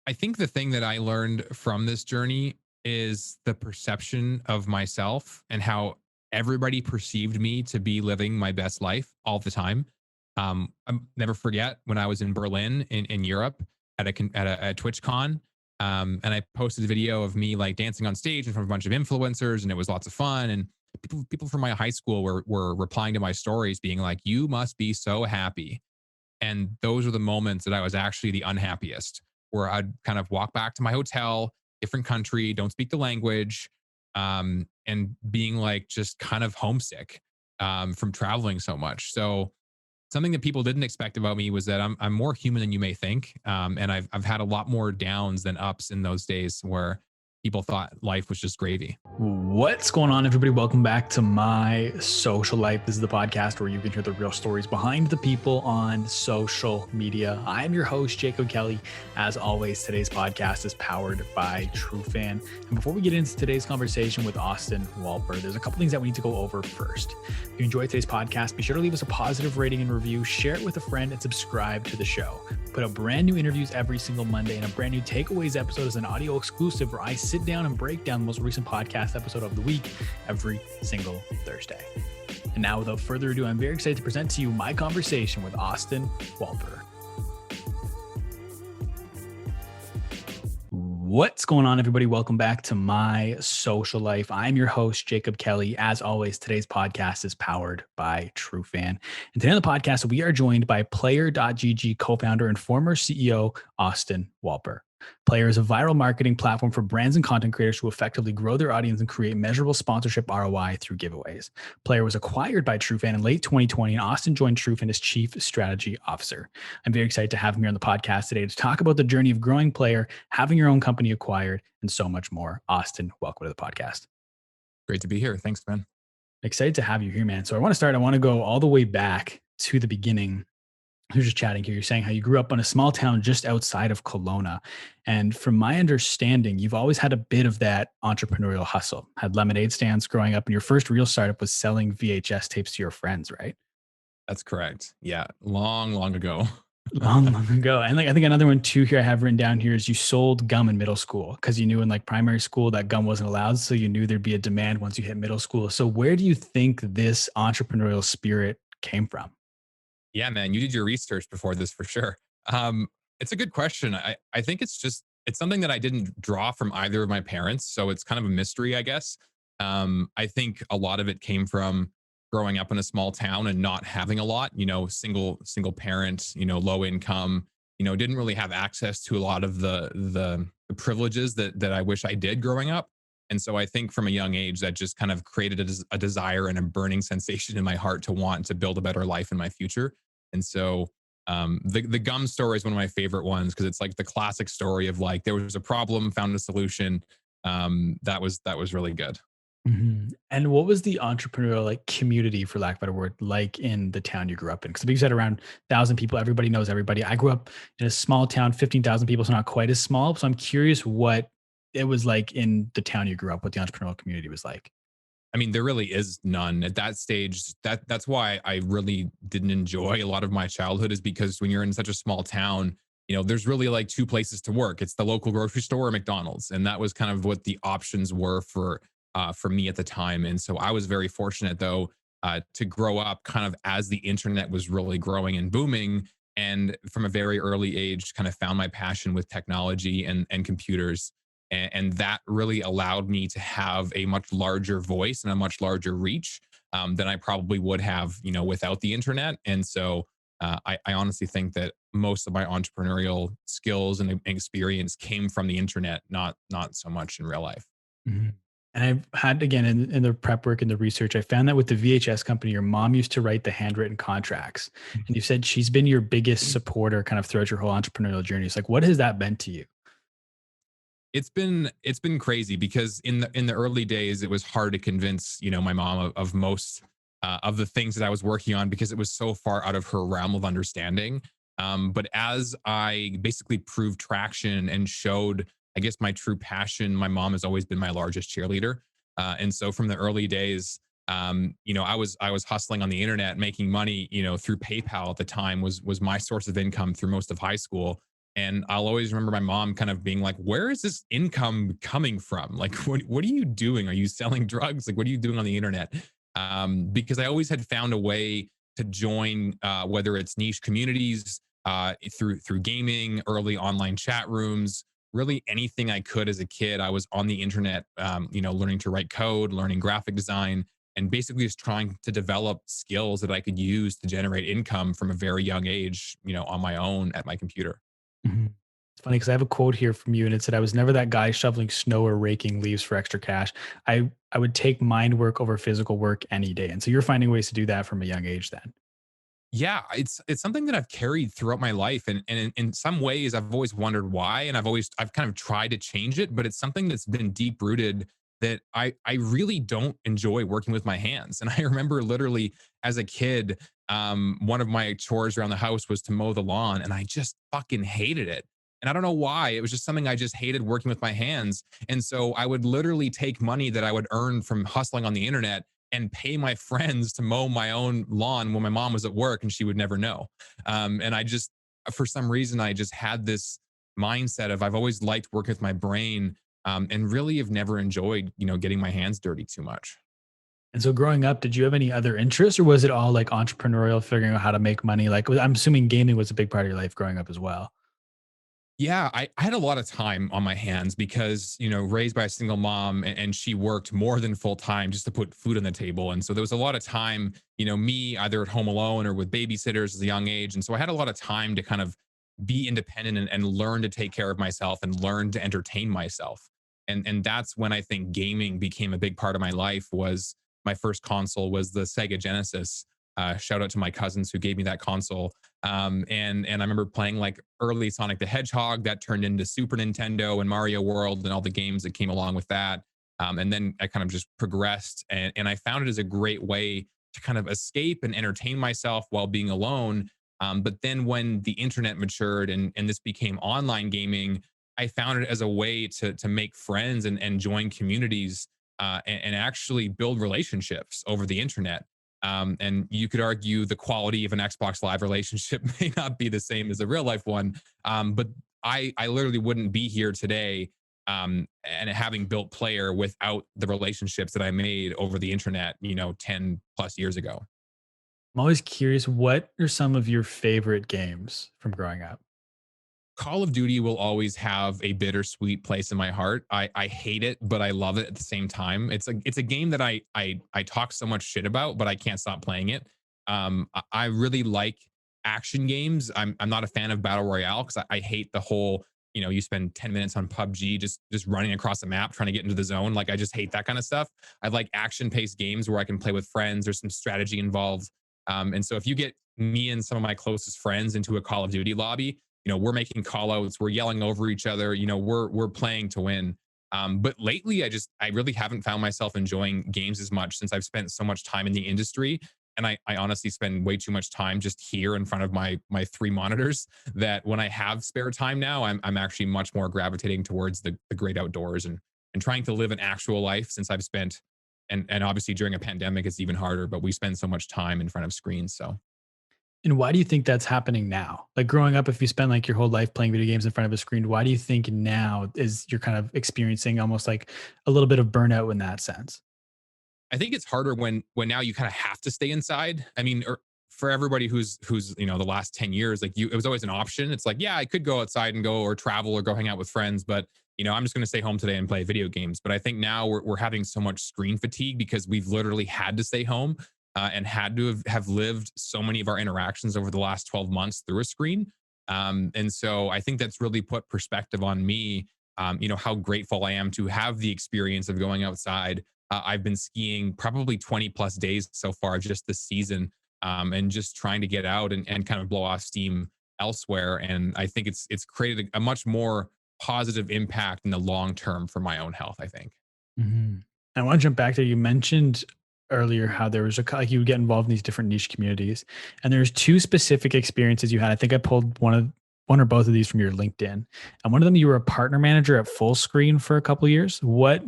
I think the thing that I learned from this journey is the perception of myself and how everybody perceived me to be living my best life all the time. I never forget when I was in Berlin in Europe at a TwitchCon, and I posted a video of me like dancing on stage in front of a bunch of influencers, and it was lots of fun. And people from my high school were replying to my stories, being like, "You must be so happy." And those were the moments that I was actually the unhappiest, where I'd kind of walk back to my hotel, different country, don't speak the language, and being like just kind of homesick from traveling so much. So something that people didn't expect about me was that I'm more human than you may think, and I've had a lot more downs than ups in those days where people thought life was just gravy. What's going on, everybody? Welcome back to My Social Life. This is the podcast where you can hear the real stories behind the people on social media. I'm your host, Jacob Kelly. As always, today's podcast is powered by Trufan. And before we get into today's conversation with Austin Walper, there's a couple things that we need to go over first. If you enjoyed today's podcast, be sure to leave us a positive rating and review, share it with a friend, and subscribe to the show. We put out brand new interviews every single Monday, and a brand new Takeaways episode is an audio exclusive where I sit down and break down the most recent podcast episode of the week every single Thursday. And now, without further ado, I'm very excited to present to you my conversation with Austin Walper. What's going on, everybody? Welcome back to My Social Life. I'm your host, Jacob Kelly. As always, today's podcast is powered by Trufan. And today on the podcast, we are joined by Player.gg co-founder and former CEO, Austin Walper. Player is a viral marketing platform for brands and content creators who effectively grow their audience and create measurable sponsorship ROI through giveaways. Player was acquired by Trufan in late 2020, and Austin joined Trufan as Chief Strategy Officer. I'm very excited to have him here on the podcast today to talk about the journey of growing Player, having your own company acquired, and so much more. Austin, welcome to the podcast. Great to be here. Thanks, man. Excited to have you here, man. So I want to go all the way back to the beginning. You're just chatting here. You're saying how you grew up in a small town just outside of Kelowna. And from my understanding, you've always had a bit of that entrepreneurial hustle, had lemonade stands growing up, and your first real startup was selling VHS tapes to your friends, right? That's correct. Yeah. Long ago. Long ago. And I think another one too here I have written down here is you sold gum in middle school because you knew in primary school that gum wasn't allowed. So you knew there'd be a demand once you hit middle school. So where do you think this entrepreneurial spirit came from? Yeah, man, you did your research before this for sure. It's a good question. I think it's something that I didn't draw from either of my parents, so it's kind of a mystery, I guess. I think a lot of it came from growing up in a small town and not having a lot. Single parent, low income. Didn't really have access to a lot of the privileges that I wish I did growing up. And so I think from a young age that just kind of created a desire and a burning sensation in my heart to want to build a better life in my future. And so the gum story is one of my favorite ones because it's like the classic story of there was a problem, found a solution. That was really good. Mm-hmm. And what was the entrepreneurial community, for lack of a better word, like in the town you grew up in? Because you said around 1,000 people, everybody knows everybody. I grew up in a small town, 15,000 people, so not quite as small. So I'm curious what it was like in the town you grew up, what the entrepreneurial community was like. I mean, there really is none at that stage. That's why I really didn't enjoy a lot of my childhood, is because when you're in such a small town, there's really two places to work. It's the local grocery store or McDonald's. And that was kind of what the options were for me at the time. And so I was very fortunate though, to grow up kind of as the internet was really growing and booming. And from a very early age, kind of found my passion with technology and computers. And that really allowed me to have a much larger voice and a much larger reach than I probably would have, without the internet. And so I honestly think that most of my entrepreneurial skills and experience came from the internet, not so much in real life. Mm-hmm. And I've had, again, in the prep work and the research, I found that with the VHS company, your mom used to write the handwritten contracts. And you said she's been your biggest supporter kind of throughout your whole entrepreneurial journey. It's what has that meant to you? It's been crazy because in the early days, it was hard to convince, my mom of most of the things that I was working on because it was so far out of her realm of understanding. But as I basically proved traction and showed, I guess, my true passion, my mom has always been my largest cheerleader. And so from the early days, I was hustling on the internet, making money, through PayPal at the time was my source of income through most of high school. And I'll always remember my mom kind of being like, where is this income coming from? Like, what are you doing? Are you selling drugs? Like, what are you doing on the internet? Because I always had found a way to join, whether it's niche communities, through gaming, early online chat rooms, really anything I could as a kid. I was on the internet, learning to write code, learning graphic design, and basically just trying to develop skills that I could use to generate income from a very young age, on my own at my computer. Mhm. It's funny because I have a quote here from you, and it said, "I was never that guy shoveling snow or raking leaves for extra cash. I would take mind work over physical work any day." And so you're finding ways to do that from a young age then. Yeah, it's something that I've carried throughout my life, and in some ways I've always wondered why, and I've kind of tried to change it, but it's something that's been deep rooted that I really don't enjoy working with my hands. And I remember literally as a kid, one of my chores around the house was to mow the lawn, and I just fucking hated it. And I don't know why. It was just something I just hated working with my hands. And so I would literally take money that I would earn from hustling on the internet and pay my friends to mow my own lawn when my mom was at work and she would never know. And I just, for some reason, I just had this mindset of I've always liked working with my brain, and really have never enjoyed, getting my hands dirty too much. And so growing up, did you have any other interests, or was it all like entrepreneurial, figuring out how to make money? Like, I'm assuming gaming was a big part of your life growing up as well. Yeah, I had a lot of time on my hands because, raised by a single mom, and she worked more than full time just to put food on the table. And so there was a lot of time, me either at home alone or with babysitters at a young age. And so I had a lot of time to kind of be independent, and learn to take care of myself and learn to entertain myself. And that's when I think gaming became a big part of my life. Was my first console was the Sega Genesis. Shout out to my cousins who gave me that console. And I remember playing like early Sonic the Hedgehog that turned into Super Nintendo and Mario World and all the games that came along with that. And then I kind of just progressed, and I found it as a great way to kind of escape and entertain myself while being alone. But then when the internet matured, and this became online gaming, I found it as a way to make friends, and join communities, and actually build relationships over the internet. And you could argue the quality of an Xbox Live relationship may not be the same as a real life one. But I literally wouldn't be here today, and having built Player without the relationships that I made over the internet, 10 plus years ago. I'm always curious, what are some of your favorite games from growing up? Call of Duty will always have a bittersweet place in my heart. I hate it, but I love it at the same time. It's a game that I talk so much shit about, but I can't stop playing it. I really like action games. I'm not a fan of battle royale because I hate the whole, you spend 10 minutes on PUBG just running across the map trying to get into the zone. Like I just hate that kind of stuff. I like action paced games where I can play with friends. There's some strategy involved. And so if you get me and some of my closest friends into a Call of Duty lobby, we're making call outs, we're yelling over each other, we're playing to win. But lately I really haven't found myself enjoying games as much since I've spent so much time in the industry. And I honestly spend way too much time just here in front of my three monitors, that when I have spare time now, I'm actually much more gravitating towards the great outdoors, and trying to live an actual life, since I've spent, and obviously during a pandemic it's even harder, but we spend so much time in front of screens. So And why do you think that's happening now? Like growing up, if you spend like your whole life playing video games in front of a screen, why do you think now is you're kind of experiencing almost like a little bit of burnout in that sense? I think it's harder when now you kind of have to stay inside. I mean, for everybody who's the last 10 years, like it was always an option. It's like, yeah, I could go outside and go or travel or go hang out with friends, but I'm just going to stay home today and play video games. But I think now we're having so much screen fatigue because we've literally had to stay home, and had to have lived so many of our interactions over the last 12 months through a screen. And so I think that's really put perspective on me. How grateful I am to have the experience of going outside. I've been skiing probably 20 plus days so far just this season, and just trying to get out, and kind of blow off steam elsewhere. And I think it's created a much more positive impact in the long term for my own health, I think. Mhm. I want to jump back there. You mentioned earlier how there was like you would get involved in these different niche communities, and there's two specific experiences you had. I think I pulled one or both of these from your LinkedIn, and one of them you were a partner manager at Full Screen for a couple years.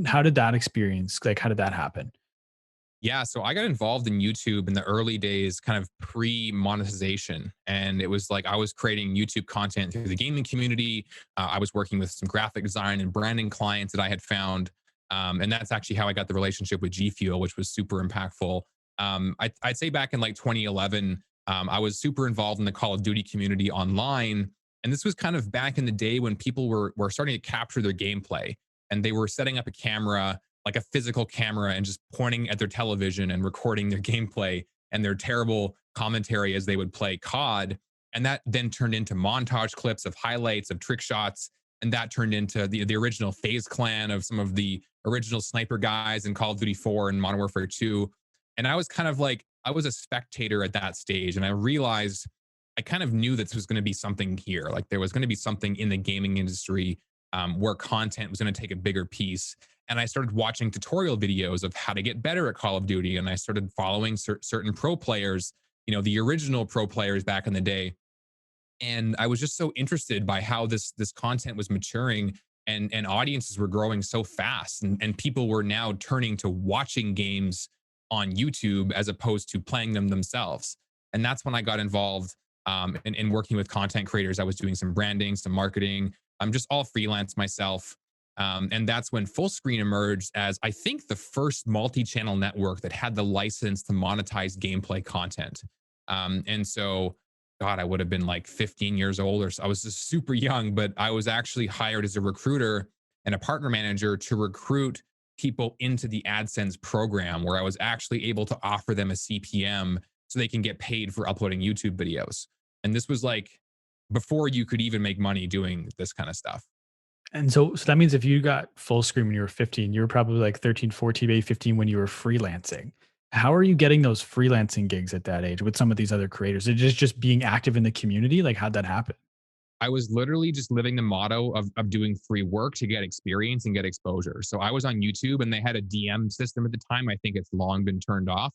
How did that experience? Like, how did that happen? Yeah, so I got involved in YouTube in the early days, kind of pre monetization. And it was like I was creating YouTube content through the gaming community. I was working with some graphic design and branding clients that I had found. And that's actually how I got the relationship with G Fuel, which was super impactful. I'd say back in like 2011, I was super involved in the Call of Duty community online. And this was kind of back in the day when people were starting to capture their gameplay and they were setting up a camera, like a physical camera, and just pointing at their television and recording their gameplay and their terrible commentary as they would play COD. And that then turned into montage clips of highlights of trick shots. And that turned into the original FaZe clan of some of the original sniper guys in Call of Duty 4 and Modern Warfare 2. And I was kind of like, I was a spectator at that stage. And I realized I kind of knew that this was going to be something here. Like there was going to be something in the gaming industry where content was going to take a bigger piece. And I started watching tutorial videos of how to get better at Call of Duty. And I started following certain pro players, the original pro players back in the day. And I was just so interested by how this content was maturing, and audiences were growing so fast, and people were now turning to watching games on YouTube as opposed to playing them themselves. And that's when I got involved in working with content creators. I was doing some branding, some marketing. I'm just all freelance myself. And that's when Full Screen emerged as, I think, the first multi-channel network that had the license to monetize gameplay content. And so, God, I would have been like 15 years old, or so. I was just super young, but I was actually hired as a recruiter and a partner manager to recruit people into the AdSense program, where I was actually able to offer them a CPM so they can get paid for uploading YouTube videos. And this was like before you could even make money doing this kind of stuff. And so that means if you got full screen when you were 15, you were probably like 13, 14, maybe 15 when you were freelancing. How are you getting those freelancing gigs at that age with some of these other creators? Is it just being active in the community? Like, how'd that happen? I was literally just living the motto of doing free work to get experience and get exposure. So I was on YouTube and they had a DM system at the time. I think it's long been turned off.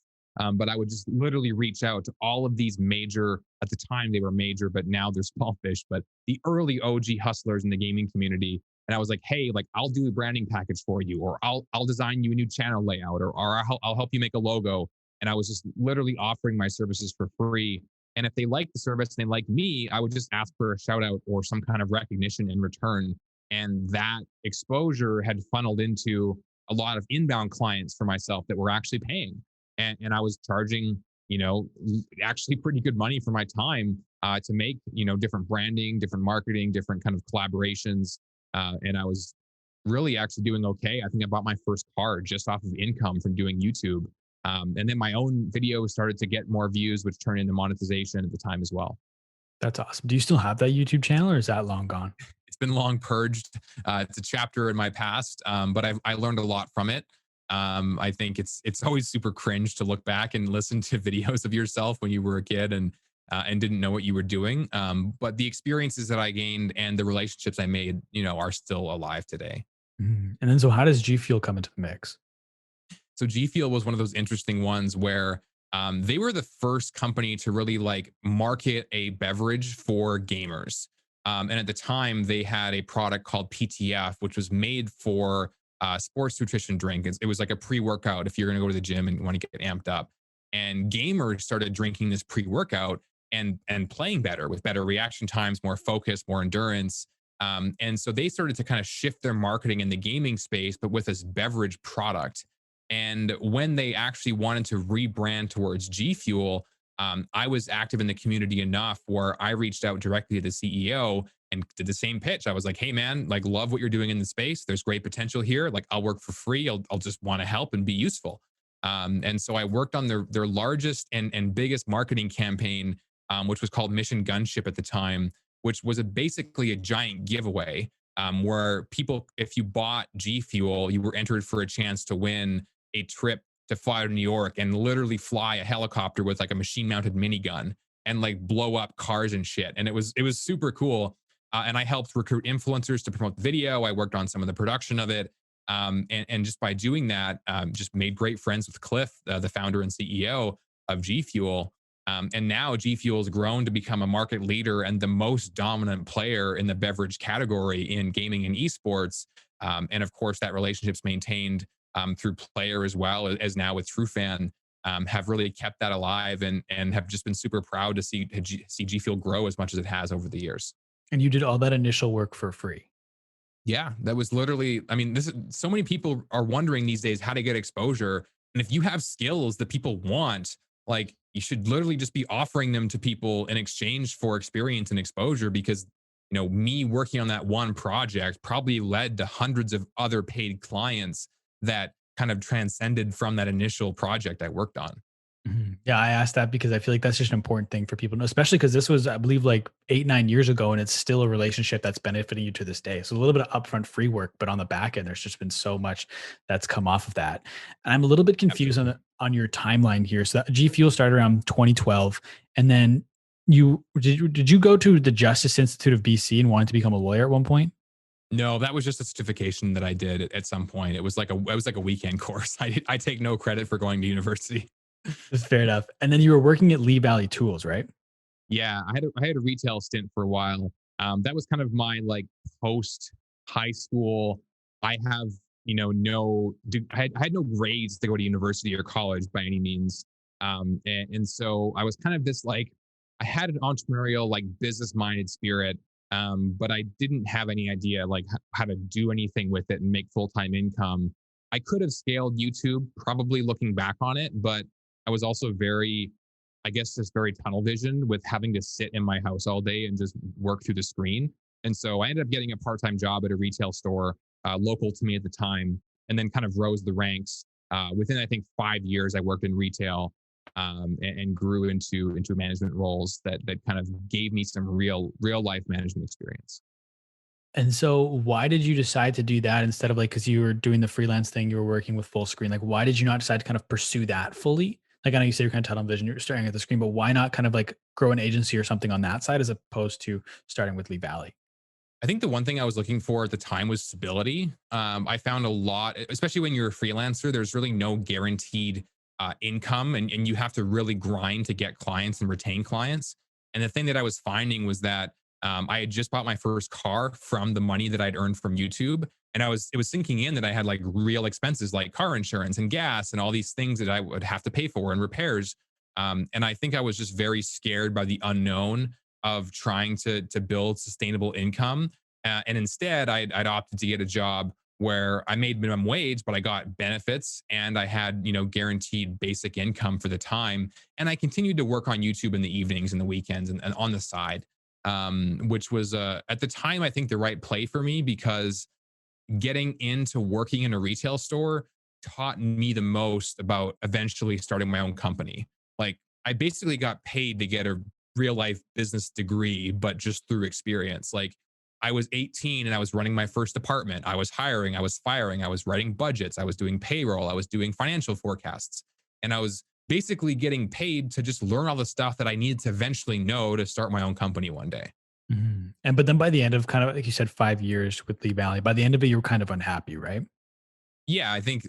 But I would just literally reach out to all of these major, at the time they were major, but now they're small fish, but the early OG hustlers in the gaming community. And I was like, hey, like I'll do a branding package for you, or I'll design you a new channel layout, or I'll help you make a logo. And I was just literally offering my services for free. And if they liked the service and they liked me, I would just ask for a shout out or some kind of recognition in return. And that exposure had funneled into a lot of inbound clients for myself that were actually paying. And I was charging, actually pretty good money for my time to make, different branding, different marketing, different kind of collaborations. And I was really actually doing okay. I think I bought my first car just off of income from doing YouTube. And then my own videos started to get more views, which turned into monetization at the time as well. That's awesome. Do you still have that YouTube channel or is that long gone? It's been long purged. It's a chapter in my past, but I learned a lot from it. I think it's always super cringe to look back and listen to videos of yourself when you were a kid and didn't know what you were doing. But the experiences that I gained and the relationships I made, are still alive today. And then, so how does G Fuel come into the mix? So G Fuel was one of those interesting ones where they were the first company to really like market a beverage for gamers. And at the time, they had a product called PTF, which was made for sports nutrition drink. It was like a pre-workout if you're going to go to the gym and want to get amped up. And gamers started drinking this pre-workout and playing better with better reaction times, more focus, more endurance. And so they started to kind of shift their marketing in the gaming space, but with this beverage product. And when they actually wanted to rebrand towards G Fuel, I was active in the community enough where I reached out directly to the CEO and did the same pitch. I was like, hey, man, like, love what you're doing in the space. There's great potential here. Like, I'll work for free. I'll just want to help and be useful. And so I worked on their largest and biggest marketing campaign, which was called Mission Gunship at the time, which was basically a giant giveaway where people, if you bought G Fuel, you were entered for a chance to win a trip to fly to New York and literally fly a helicopter with like a machine mounted minigun and like blow up cars and shit. And it was super cool. And I helped recruit influencers to promote the video. I worked on some of the production of it. And just by doing that, just made great friends with Cliff, the founder and CEO of G Fuel. And now G Fuel has grown to become a market leader and the most dominant player in the beverage category in gaming and esports. And of course, that relationship's maintained through Player as well as now with Trufan, have really kept that alive and have just been super proud to see G Fuel grow as much as it has over the years. And you did all that initial work for free. Yeah, that was literally, I mean, this is so many people are wondering these days how to get exposure. And if you have skills that people want, like you should literally just be offering them to people in exchange for experience and exposure because me working on that one project probably led to hundreds of other paid clients that kind of transcended from that initial project I worked on. Mhm. Yeah, I asked that because I feel like that's just an important thing for people to know, especially because this was, I believe, like 8, 9 years ago, and it's still a relationship that's benefiting you to this day. So a little bit of upfront free work, but on the back end, there's just been so much that's come off of that. And I'm a little bit confused on Absolutely. on your timeline here. So that G Fuel started around 2012, and then did you go to the Justice Institute of BC and wanted to become a lawyer at one point? No, that was just a certification that I did at some point. It was like a weekend course. I take no credit for going to university. That's fair enough. And then you were working at Lee Valley Tools, right? Yeah, I had a retail stint for a while. That was kind of my like post high school. I have I had no grades to go to university or college by any means, and so I was kind of this like I had an entrepreneurial like business minded spirit, but I didn't have any idea like how to do anything with it and make full time income. I could have scaled YouTube probably looking back on it, but I was also very I guess just very tunnel vision with having to sit in my house all day and just work through the screen. And so I ended up getting a part-time job at a retail store local to me at the time, and then kind of rose the ranks. Within I think 5 years, I worked in retail and grew into management roles that kind of gave me some real life management experience. And so why did you decide to do that instead of like, because you were doing the freelance thing, you were working with full screen. Like, why did you not decide to kind of pursue that fully? Like, I know you say you're kind of tunnel vision, you're staring at the screen, but why not kind of like grow an agency or something on that side as opposed to starting with Lee Valley? I think the one thing I was looking for at the time was stability. I found a lot, especially when you're a freelancer, there's really no guaranteed income, and you have to really grind to get clients and retain clients. And the thing that I was finding was that I had just bought my first car from the money that I'd earned from YouTube. And it was sinking in that I had like real expenses like car insurance and gas and all these things that I would have to pay for and repairs. And I think I was just very scared by the unknown of trying to build sustainable income. And instead, I'd opted to get a job where I made minimum wage, but I got benefits and I had, guaranteed basic income for the time. And I continued to work on YouTube in the evenings and the weekends and on the side, which was at the time, I think the right play for me because getting into working in a retail store taught me the most about eventually starting my own company. Like I basically got paid to get a real life business degree, but just through experience. Like I was 18 and I was running my first department. I was hiring, I was firing, I was writing budgets, I was doing payroll, I was doing financial forecasts. And I was basically getting paid to just learn all the stuff that I needed to eventually know to start my own company one day. Mhm. And but then by the end of kind of like you said, 5 years with Lee Valley, by the end of it, you were kind of unhappy, right? Yeah, I think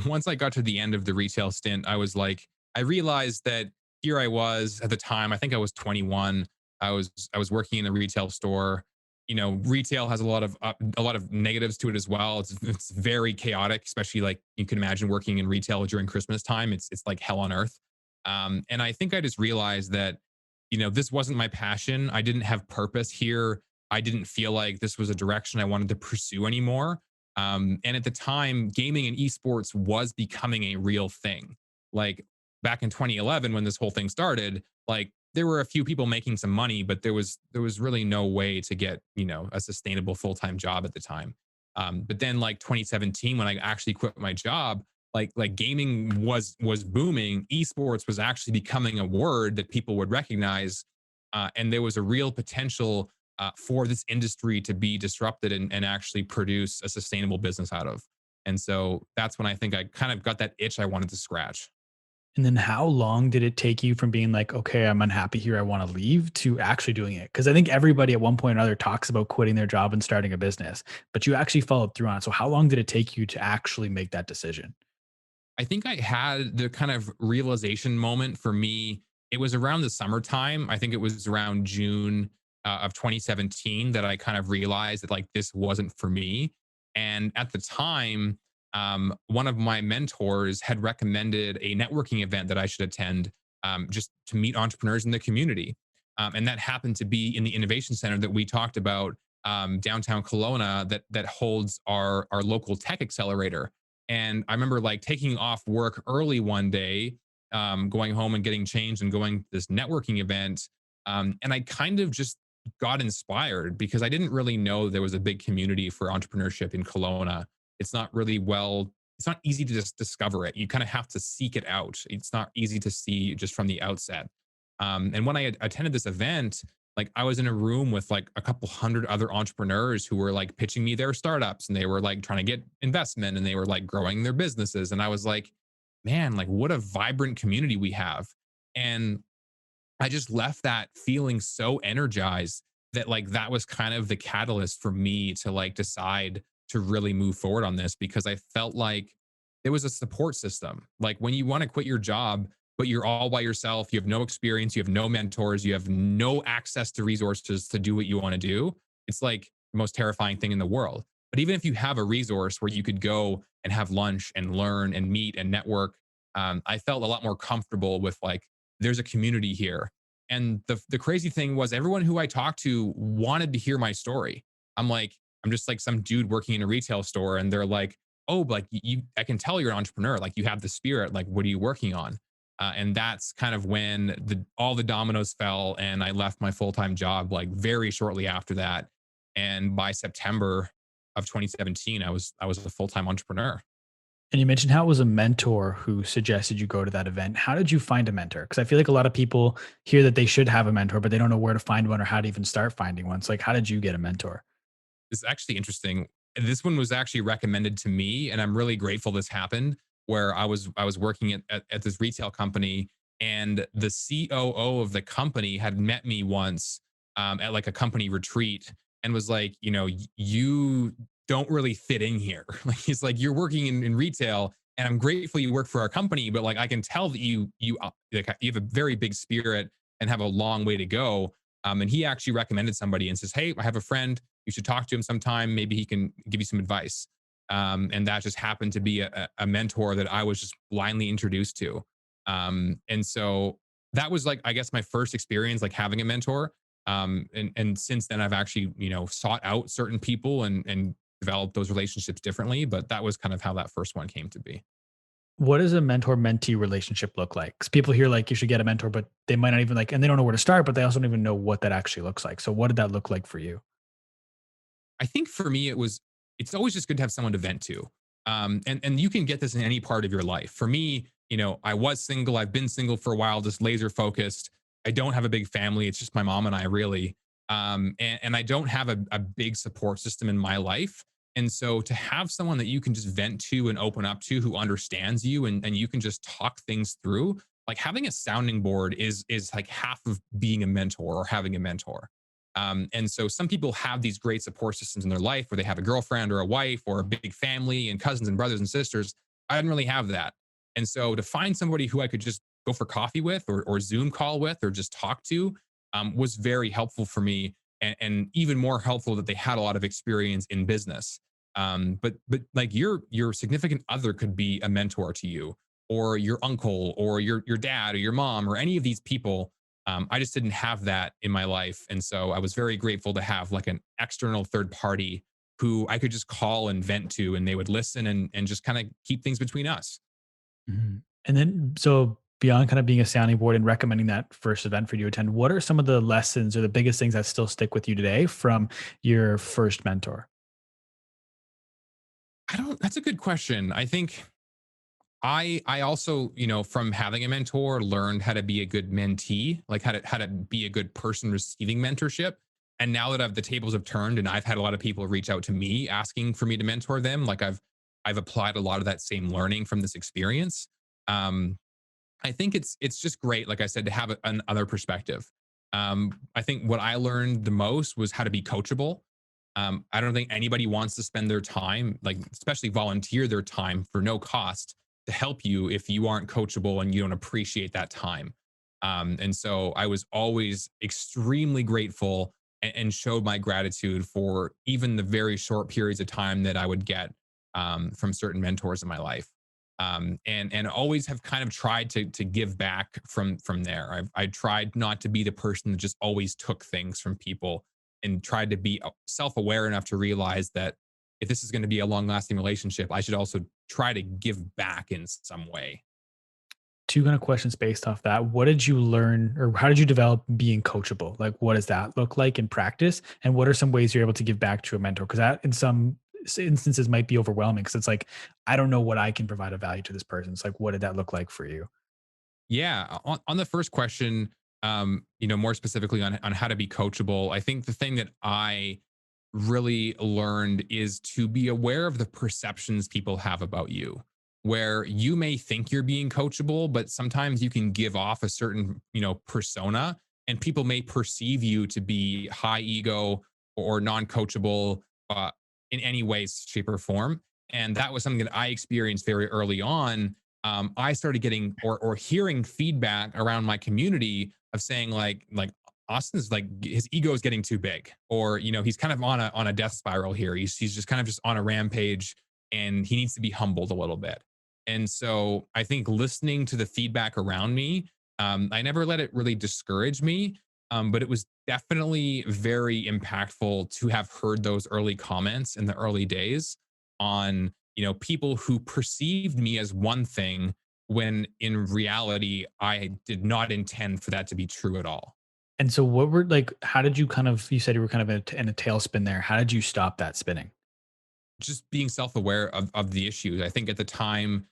once I got to the end of the retail stint, I was like, I realized that here I was at the time. I think I was 21. I was working in a retail store. Retail has a lot of negatives to it as well. It's very chaotic, especially like you can imagine working in retail during Christmas time. It's like hell on earth. And I think I just realized that this wasn't my passion. I didn't have purpose here. I didn't feel like this was a direction I wanted to pursue anymore. And at the time, gaming and esports was becoming a real thing. Like back in 2011, when this whole thing started, like there were a few people making some money, but there was really no way to get a sustainable full time job at the time. But then like 2017, when I actually quit my job, like gaming was booming. Esports was actually becoming a word that people would recognize, and there was a real potential for this industry to be disrupted and actually produce a sustainable business out of. And so that's when I think I kind of got that itch I wanted to scratch. And then how long did it take you from being like, okay, I'm unhappy here, I want to leave to actually doing it? Because I think everybody at one point or another talks about quitting their job and starting a business, but you actually followed through on it. So how long did it take you to actually make that decision? I think I had the kind of realization moment for me. It was around the summertime. I think it was around June of 2017 that I kind of realized that like this wasn't for me. And at the time, one of my mentors had recommended a networking event that I should attend, just to meet entrepreneurs in the community. And that happened to be in the innovation center that we talked about, downtown Kelowna, that holds our local tech accelerator. And I remember like taking off work early one day, going home and getting changed and going to this networking event. And I kind of just got inspired because I didn't really know there was a big community for entrepreneurship in Kelowna. It's not really well, it's not easy to just discover it. You kind of have to seek it out. It's not easy to see just from the outset. And when I had attended this event, like I was in a room with like a couple hundred other entrepreneurs who were like pitching me their startups, and they were like trying to get investment, and they were like growing their businesses. And I was like, man, like what a vibrant community we have. And I just left that feeling so energized that like that was kind of the catalyst for me to like decide to really move forward on this, because I felt like there was a support system. Like when you want to quit your job, but you're all by yourself, you have no experience, you have no mentors, you have no access to resources to do what you want to do. It's like the most terrifying thing in the world. But even if you have a resource where you could go and have lunch and learn and meet and network, I felt a lot more comfortable with like, there's a community here. And the crazy thing was everyone who I talked to wanted to hear my story. I'm like, I'm just like some dude working in a retail store, and they're like, "Oh, like I can tell you're an entrepreneur. Like you have the spirit. Like, what are you working on?" And that's kind of when all the dominoes fell, and I left my full time job like very shortly after that. And by September of 2017, I was a full time entrepreneur. And you mentioned how it was a mentor who suggested you go to that event. How did you find a mentor? Because I feel like a lot of people hear that they should have a mentor, but they don't know where to find one or how to even start finding one. So, like, how did you get a mentor? It's actually interesting. This one was actually recommended to me, and I'm really grateful this happened. Where I was working at this retail company, and the COO of the company had met me once, at like a company retreat, and was like, you don't really fit in here. Like he's like, you're working in retail, and I'm grateful you work for our company, but like I can tell that you have a very big spirit and have a long way to go. And he actually recommended somebody and says, hey, I have a friend, you should talk to him sometime. Maybe he can give you some advice. And that just happened to be a mentor that I was just blindly introduced to. And so that was like, I guess, my first experience like having a mentor. And since then, I've actually sought out certain people and developed those relationships differently. But that was kind of how that first one came to be. What does a mentor mentee relationship look like? Because people hear like you should get a mentor, but they might not even like, and they don't know where to start, but they also don't even know what that actually looks like. So, what did that look like for you? I think for me, it's always just good to have someone to vent to. And you can get this in any part of your life. For me, I was single. I've been single for a while, just laser focused. I don't have a big family. It's just my mom and I really. And I don't have a big support system in my life. And so to have someone that you can just vent to and open up to, who understands you, and you can just talk things through, like having a sounding board is like half of being a mentor or having a mentor. And so some people have these great support systems in their life where they have a girlfriend or a wife or a big family and cousins and brothers and sisters. I didn't really have that. And so to find somebody who I could just go for coffee with, or Zoom call with, or just talk to, was very helpful for me, and even more helpful that they had a lot of experience in business. But like your significant other could be a mentor to you, or your uncle, or your dad, or your mom, or any of these people. I just didn't have that in my life. And so I was very grateful to have like an external third party who I could just call and vent to, and they would listen and just kind of keep things between us. Mhm. And then, so beyond kind of being a sounding board and recommending that first event for you to attend, what are some of the lessons or the biggest things that still stick with you today from your first mentor? That's a good question. I think I also, from having a mentor, learned how to be a good mentee, like how to be a good person receiving mentorship. And now that the tables have turned, and I've had a lot of people reach out to me asking for me to mentor them, like I've applied a lot of that same learning from this experience. Um, I think it's just great, like I said, to have another perspective. I think what I learned the most was how to be coachable. I don't think anybody wants to spend their time, like especially volunteer their time for no cost to help you, if you aren't coachable and you don't appreciate that time. And so I was always extremely grateful, and showed my gratitude for even the very short periods of time that I would get. from certain mentors in my life. And always have kind of tried to give back from there. I tried not to be the person that just always took things from people, and tried to be self-aware enough to realize that if this is going to be a long-lasting relationship, I should also try to give back in some way. Two kind of questions based off that. What did you learn, or how did you develop being coachable? Like, what does that look like in practice? And what are some ways you're able to give back to a mentor? Because that in some instances might be overwhelming because it's like, I don't know what I can provide a value to this person. It's like, what did that look like for you? Yeah, on the first question, more specifically on how to be coachable, I think the thing that I really learned is to be aware of the perceptions people have about you. Where you may think you're being coachable, but sometimes you can give off a certain, persona, and people may perceive you to be high ego or non-coachable in any way, shape, or form. And that was something that I experienced very early on. I started getting or hearing feedback around my community of saying like Austin's like his ego is getting too big, or he's kind of on a death spiral here. He's just kind of just on a rampage, and he needs to be humbled a little bit. And so I think listening to the feedback around me, I never let it really discourage me, but it was definitely very impactful to have heard those early comments in the early days on people who perceived me as one thing when in reality I did not intend for that to be true at all. And so, what were like, how did you kind of, you said you were kind of in a tailspin there. How did you stop that spinning? Just being self-aware of the issues. I think at the time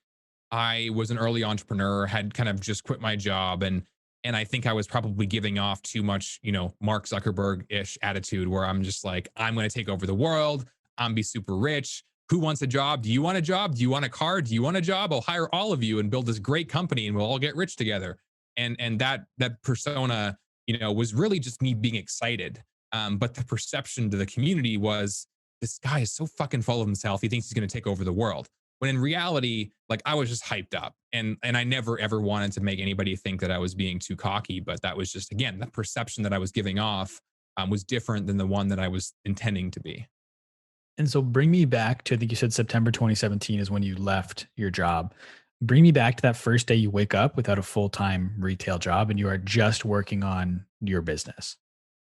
I was an early entrepreneur, had kind of just quit my job, and I think I was probably giving off too much, Mark Zuckerberg-ish attitude, where I'm just like, I'm going to take over the world. I'm be super rich. Who wants a job? Do you want a job? Do you want a car? Do you want a job? I'll hire all of you and build this great company, and we'll all get rich together. And that persona, was really just me being excited. But the perception to the community was, this guy is so fucking full of himself. He thinks he's going to take over the world, when in reality, like, I was just hyped up, and I never ever wanted to make anybody think that I was being too cocky. But that was just, again, the perception that I was giving off was different than the one that I was intending to be. And so, bring me back to, I think you said September 2017 is when you left your job. Bring me back to that first day you wake up without a full time retail job and you are just working on your business.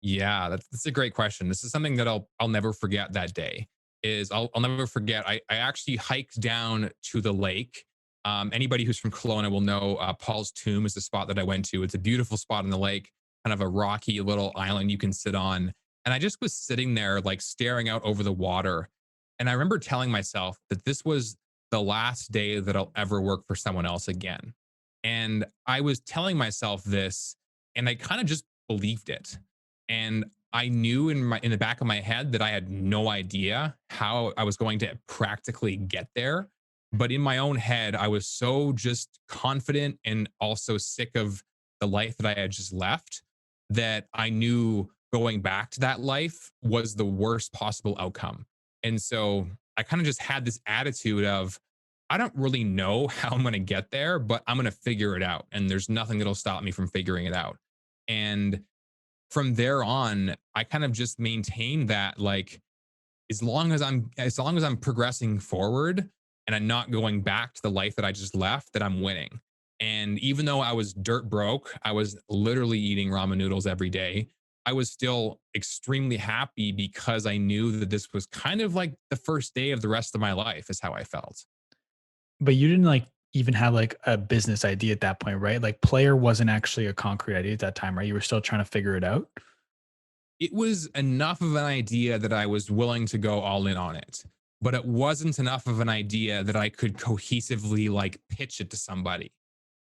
Yeah, that's a great question. This is something that I'll never forget. That day is, I'll never forget. I actually hiked down to the lake. Anybody who's from Kelowna will know Paul's Tomb is the spot that I went to. It's a beautiful spot on the lake, kind of a rocky little island you can sit on. And I just was sitting there, like, staring out over the water. And I remember telling myself that this was the last day that I'll ever work for someone else again. And I was telling myself this, and I kind of just believed it. And I knew in the back of my head that I had no idea how I was going to practically get there. But in my own head, I was so just confident and also sick of the life that I had just left, that I knew going back to that life was the worst possible outcome. And so I kind of just had this attitude of, I don't really know how I'm going to get there, but I'm going to figure it out. And there's nothing that'll stop me from figuring it out. And from there on, I kind of just maintained that, like, as long as I'm progressing forward and I'm not going back to the life that I just left, that I'm winning. And even though I was dirt broke, I was literally eating ramen noodles every day. I was still extremely happy because I knew that this was kind of like the first day of the rest of my life, is how I felt. But you didn't like even have like a business idea at that point, right? Like player wasn't actually a concrete idea at that time, right? You were still trying to figure it out. It was enough of an idea that I was willing to go all in on it, but it wasn't enough of an idea that I could cohesively, like, pitch it to somebody.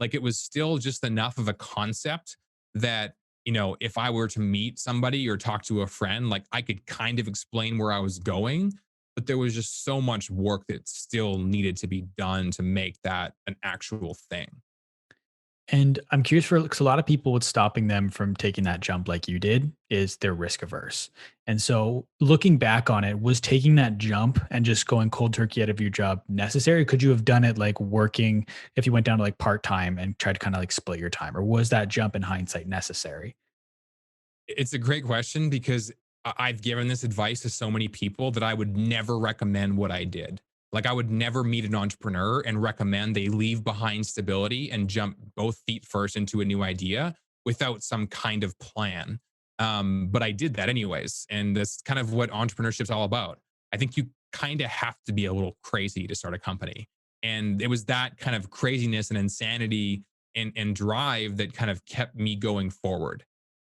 Like, it was still just enough of a concept that, if I were to meet somebody or talk to a friend, like, I could kind of explain where I was going, but there was just so much work that still needed to be done to make that an actual thing. And I'm curious for, because a lot of people, what's stopping them from taking that jump like you did is they're risk averse. And so looking back on it, was taking that jump and just going cold turkey out of your job necessary? Could you have done it like working, if you went down to like part time and tried to kind of like split your time, or was that jump in hindsight necessary? It's a great question, because I've given this advice to so many people that I would never recommend what I did. Like I would never meet an entrepreneur and recommend they leave behind stability and jump both feet first into a new idea without some kind of plan. But I did that anyways. And that's kind of what entrepreneurship's all about. I think you kind of have to be a little crazy to start a company. And it was that kind of craziness and insanity and drive that kind of kept me going forward.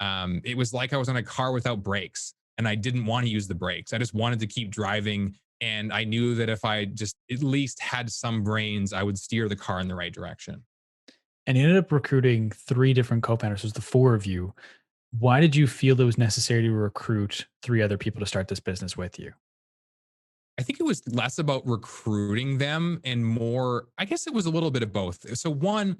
It was like I was on a car without brakes and I didn't want to use the brakes. I just wanted to keep driving. And I knew that if I just at least had some brains, I would steer the car in the right direction. And you ended up recruiting three different co-founders. So it was the four of you. Why did you feel it was necessary to recruit three other people to start this business with you? I think it was less about recruiting them and more, I guess it was a little bit of both. So, one,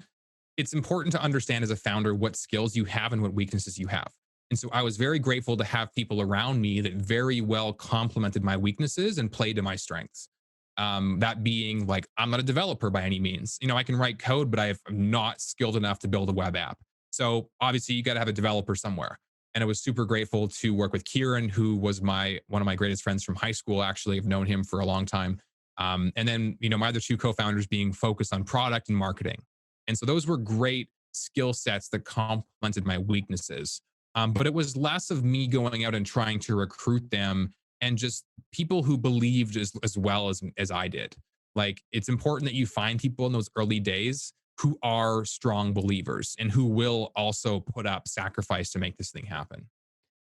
it's important to understand as a founder what skills you have and what weaknesses you have. And so I was very grateful to have people around me that very well complemented my weaknesses and played to my strengths. That being like, I'm not a developer by any means. I can write code, but I'm not skilled enough to build a web app. So obviously, you got to have a developer somewhere. And I was super grateful to work with Kieran, who was one of my greatest friends from high school. Actually, I've known him for a long time. And then, my other two co-founders being focused on product and marketing. And so those were great skill sets that complemented my weaknesses. But it was less of me going out and trying to recruit them and just people who believed as well as I did. Like it's important that you find people in those early days who are strong believers and who will also put up sacrifice to make this thing happen.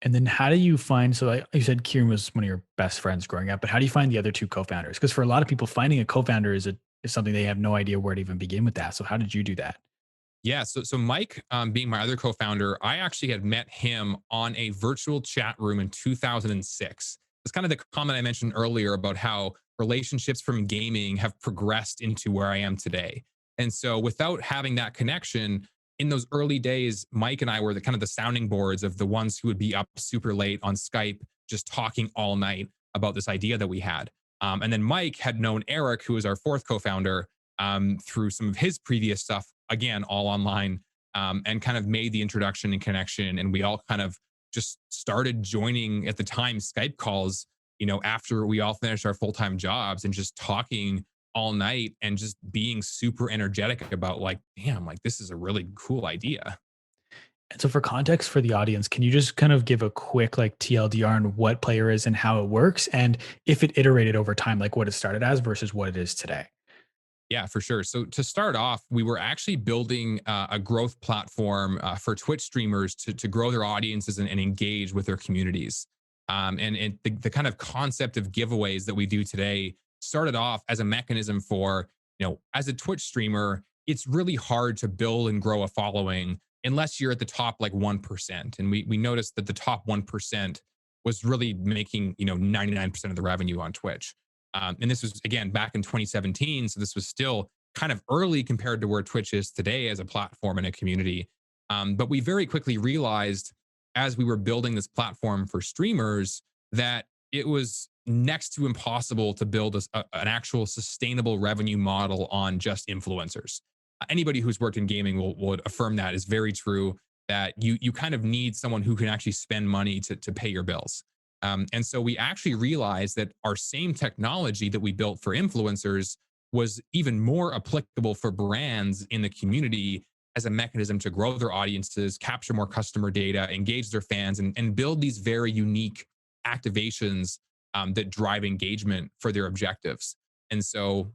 And then how do you find, so like you said, Kieran was one of your best friends growing up, but how do you find the other two co-founders? Because for a lot of people, finding a co-founder is something they have no idea where to even begin with that. So how did you do that? Yeah, so Mike, being my other co-founder, I actually had met him on a virtual chat room in 2006. It's kind of the comment I mentioned earlier about how relationships from gaming have progressed into where I am today. And so, without having that connection, in those early days, Mike and I were the kind of the sounding boards of the ones who would be up super late on Skype, just talking all night about this idea that we had. And then Mike had known Eric, who was our fourth co-founder, through some of his previous stuff, again, all online, and kind of made the introduction and connection. And we all kind of just started joining at the time Skype calls, after we all finished our full time jobs and just talking all night and just being super energetic about like, damn, like this is a really cool idea. And so for context for the audience, can you just kind of give a quick like TLDR on what Player is and how it works? And if it iterated over time, like what it started as versus what it is today? Yeah, for sure. So to start off, we were actually building a growth platform for Twitch streamers to grow their audiences and engage with their communities. And the kind of concept of giveaways that we do today started off as a mechanism for, as a Twitch streamer, it's really hard to build and grow a following unless you're at the top like 1%. And we noticed that the top 1% was really making, 99% of the revenue on Twitch. And this was again back in 2017, so this was still kind of early compared to where Twitch is today as a platform and a community. But we very quickly realized as we were building this platform for streamers that it was next to impossible to build an actual sustainable revenue model on just influencers. Anybody who's worked in gaming will affirm that is very true. That you kind of need someone who can actually spend money to pay your bills. And so we actually realized that our same technology that we built for influencers was even more applicable for brands in the community as a mechanism to grow their audiences, capture more customer data, engage their fans, and build these very unique activations that drive engagement for their objectives. And so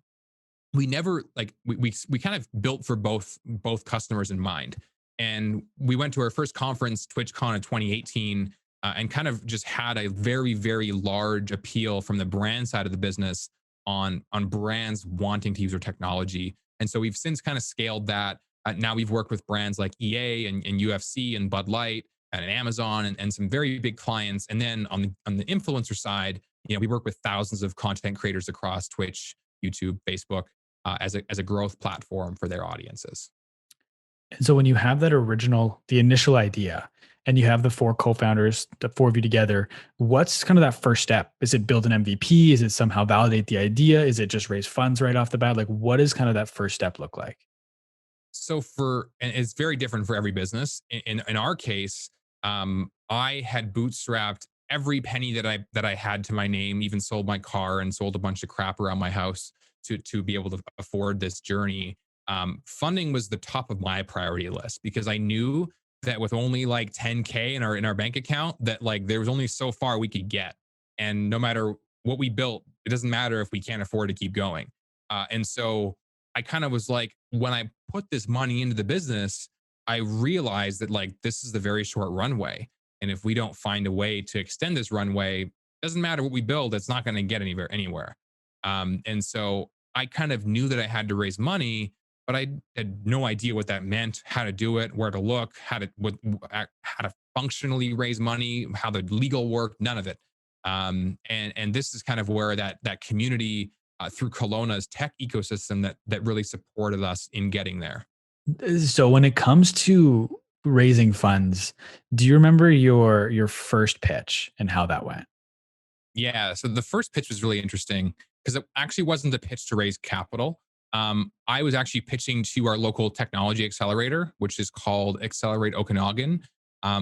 we never like we kind of built for both customers in mind. And we went to our first conference, TwitchCon in 2018, and kind of just had a very very large appeal from the brand side of the business on brands wanting to use our technology. And so we've since kind of scaled that. Now we've worked with brands like EA and UFC and Bud Light and Amazon and some very big clients. And then on the influencer side, we work with thousands of content creators across Twitch, YouTube, Facebook, as a growth platform for their audiences. And so when you have the initial idea, and you have the four co-founders, the four of you together, what's kind of that first step? Is it build an MVP? Is it somehow validate the idea? Is it just raise funds right off the bat? Like what does kind of that first step look like? So and it's very different for every business. In our case, I had bootstrapped every penny that I had to my name, even sold my car and sold a bunch of crap around my house to be able to afford this journey. Funding was the top of my priority list because I knew that with only like 10K in our bank account, that like there was only so far we could get, and no matter what we built, it doesn't matter if we can't afford to keep going. And so I kind of was like, when I put this money into the business, I realized that like this is the very short runway. And if we don't find a way to extend this runway, doesn't matter what we build, it's not going to get anywhere. And so I kind of knew that I had to raise money, but I had no idea what that meant, how to do it, where to look, how to functionally raise money, how the legal work, none of it. And this is kind of where that community through Kelowna's tech ecosystem that really supported us in getting there. So when it comes to raising funds, do you remember your first pitch and how that went? Yeah. So the first pitch was really interesting because it actually wasn't a pitch to raise capital. I was actually pitching to our local technology accelerator, which is called Accelerate Okanagan,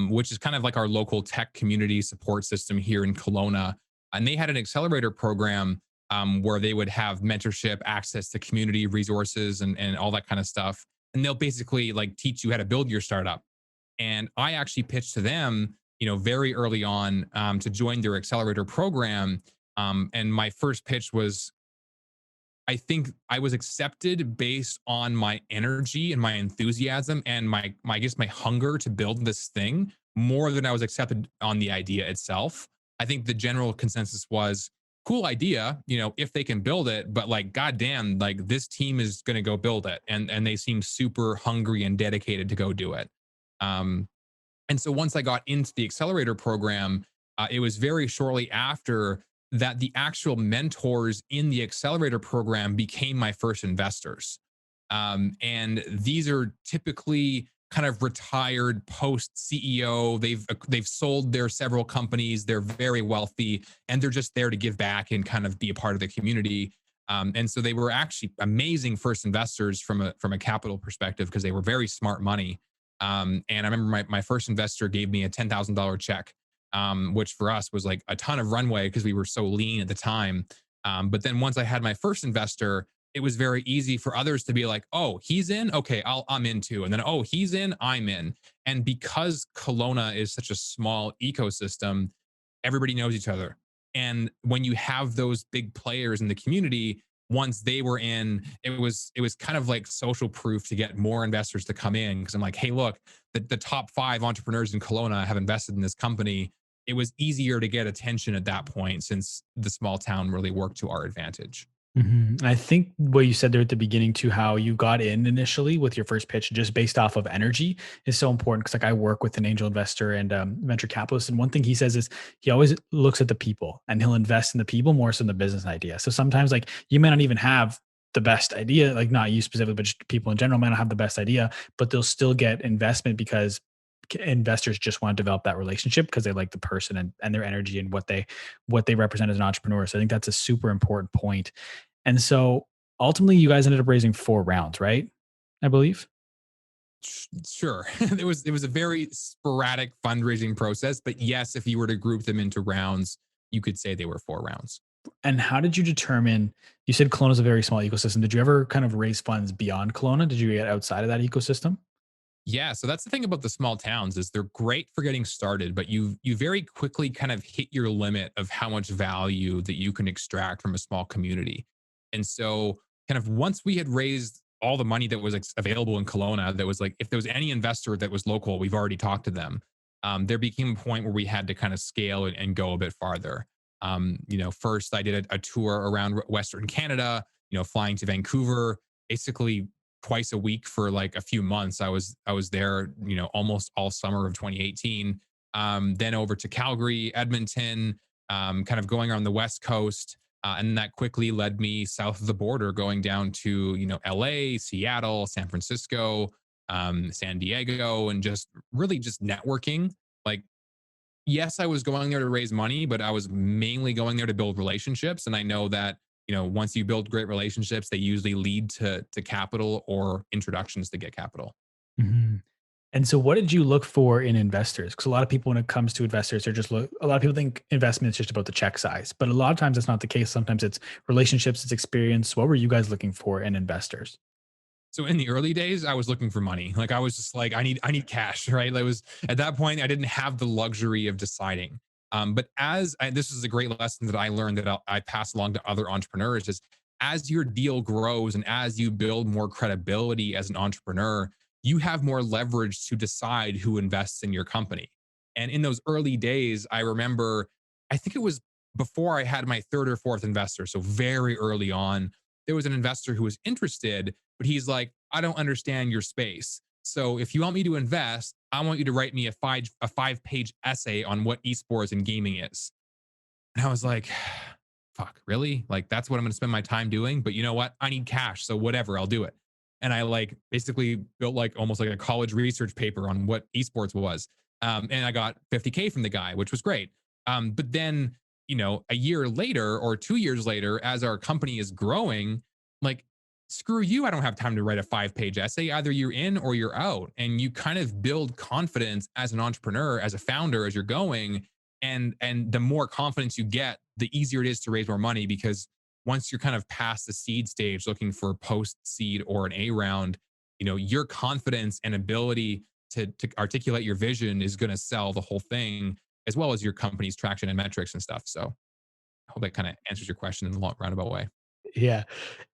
which is kind of like our local tech community support system here in Kelowna. And they had an accelerator program where they would have mentorship, access to community resources, and all that kind of stuff. And they'll basically like teach you how to build your startup. And I actually pitched to them, very early on to join their accelerator program. And my first pitch was, I think I was accepted based on my energy and my enthusiasm and my I guess my hunger to build this thing more than I was accepted on the idea itself. I think the general consensus was cool idea, if they can build it, but like goddamn, like this team is going to go build it, and they seem super hungry and dedicated to go do it. Um, and so once I got into the accelerator program, it was very shortly after that the actual mentors in the accelerator program became my first investors. And these are typically kind of retired post CEO. They've sold their several companies. They're very wealthy, and they're just there to give back and kind of be a part of the community. And so they were actually amazing first investors from a capital perspective because they were very smart money. And I remember my first investor gave me a $10,000 check, which for us was like a ton of runway because we were so lean at the time. But then once I had my first investor, it was very easy for others to be like, oh, he's in. Okay, I'm in too. And then, oh, he's in, I'm in. And because Kelowna is such a small ecosystem, everybody knows each other. And when you have those big players in the community, once they were in, it was kind of like social proof to get more investors to come in. Cause I'm like, hey, look, the top 5 entrepreneurs in Kelowna have invested in this company. It was easier to get attention at that point since the small town really worked to our advantage. I think what you said there at the beginning to how you got in initially with your first pitch, just based off of energy, is so important. Because like I work with an angel investor and venture capitalist, and one thing he says is he always looks at the people and he'll invest in the people more so than the business idea. So sometimes like you may not even have the best idea, like not you specifically, but just people in general may not have the best idea, but they'll still get investment because investors just want to develop that relationship because they like the person and their energy and what they represent as an entrepreneur. So I think that's a super important point. And so ultimately you guys ended up raising 4 rounds, right? I believe. Sure. It was a very sporadic fundraising process, but yes, if you were to group them into rounds, you could say they were 4 rounds. And how did you determine, you said Kelowna is a very small ecosystem. Did you ever kind of raise funds beyond Kelowna? Did you get outside of that ecosystem? Yeah, so that's the thing about the small towns is they're great for getting started, but you very quickly kind of hit your limit of how much value that you can extract from a small community. And so kind of once we had raised all the money that was available in Kelowna, that was like if there was any investor that was local, we've already talked to them. There became a point where we had to kind of scale and go a bit farther. First I did a tour around Western Canada, flying to Vancouver, basically twice a week for like a few months. I was there, almost all summer of 2018. Then over to Calgary, Edmonton, kind of going on the West Coast. And that quickly led me south of the border, going down to, LA, Seattle, San Francisco, San Diego, and just really just networking. Like, yes, I was going there to raise money, but I was mainly going there to build relationships. And I know that, once you build great relationships, they usually lead to capital or introductions to get capital. Mhm. And so, what did you look for in investors? Because a lot of people, when it comes to investors, a lot of people think investment is just about the check size, but a lot of times that's not the case. Sometimes it's relationships, it's experience. What were you guys looking for in investors? So in the early days, I was looking for money. Like I was just like, I need cash, right? Like, it was at that point, I didn't have the luxury of deciding. But this is a great lesson that I learned that I pass along to other entrepreneurs is as your deal grows and as you build more credibility as an entrepreneur, you have more leverage to decide who invests in your company. And in those early days, I remember, I think it was before I had my third or fourth investor. So very early on, there was an investor who was interested, but he's like, I don't understand your space. So if you want me to invest, I want you to write me a 5-page essay on what esports and gaming is. And I was like, fuck, really? Like that's what I'm going to spend my time doing. But you know what? I need cash, so whatever, I'll do it. And I like basically built like almost like a college research paper on what esports was. And I got 50K from the guy, which was great. But then, a year later or 2 years later, as our company is growing, like screw you, I don't have time to write a 5-page essay. Either you're in or you're out. And you kind of build confidence as an entrepreneur, as a founder, as you're going. And the more confidence you get, the easier it is to raise more money because once you're kind of past the seed stage looking for post seed or an A round, your confidence and ability to articulate your vision is going to sell the whole thing as well as your company's traction and metrics and stuff. So I hope that kind of answers your question in a long roundabout way. Yeah.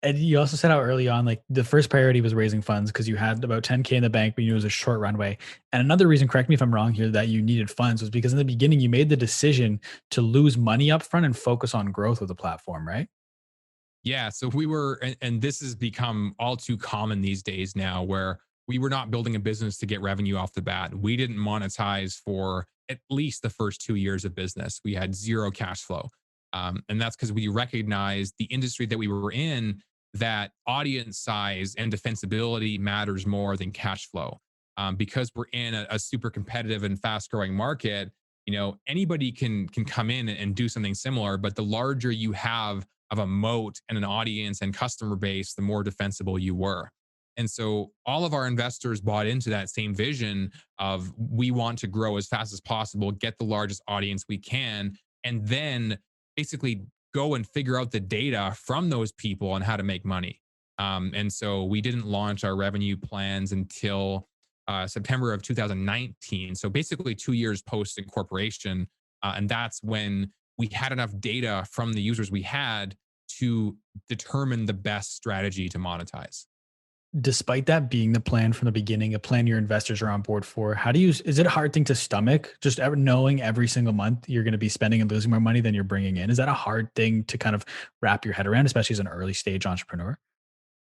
And you also said how early on, like the first priority was raising funds because you had about 10K in the bank, but you knew it was a short runway. And another reason, correct me if I'm wrong here, that you needed funds was because in the beginning you made the decision to lose money up front and focus on growth of the platform, right? Yeah. So we were, and this has become all too common these days now, where we were not building a business to get revenue off the bat. We didn't monetize for at least the first 2 years of business. We had zero cash flow. And that's because we recognized the industry that we were in, that audience size and defensibility matters more than cash flow. Because we're in a super competitive and fast growing market, anybody can come in and do something similar, but the larger you have of a moat and an audience and customer base, the more defensible you were. And so all of our investors bought into that same vision of we want to grow as fast as possible, get the largest audience we can, and then basically go and figure out the data from those people on how to make money. And so we didn't launch our revenue plans until September of 2019. So basically 2 years post incorporation. And that's when we had enough data from the users we had to determine the best strategy to monetize. Despite that being the plan from the beginning, a plan your investors are on board for, is it a hard thing to stomach just ever knowing every single month you're going to be spending and losing more money than you're bringing in? Is that a hard thing to kind of wrap your head around, especially as an early stage entrepreneur?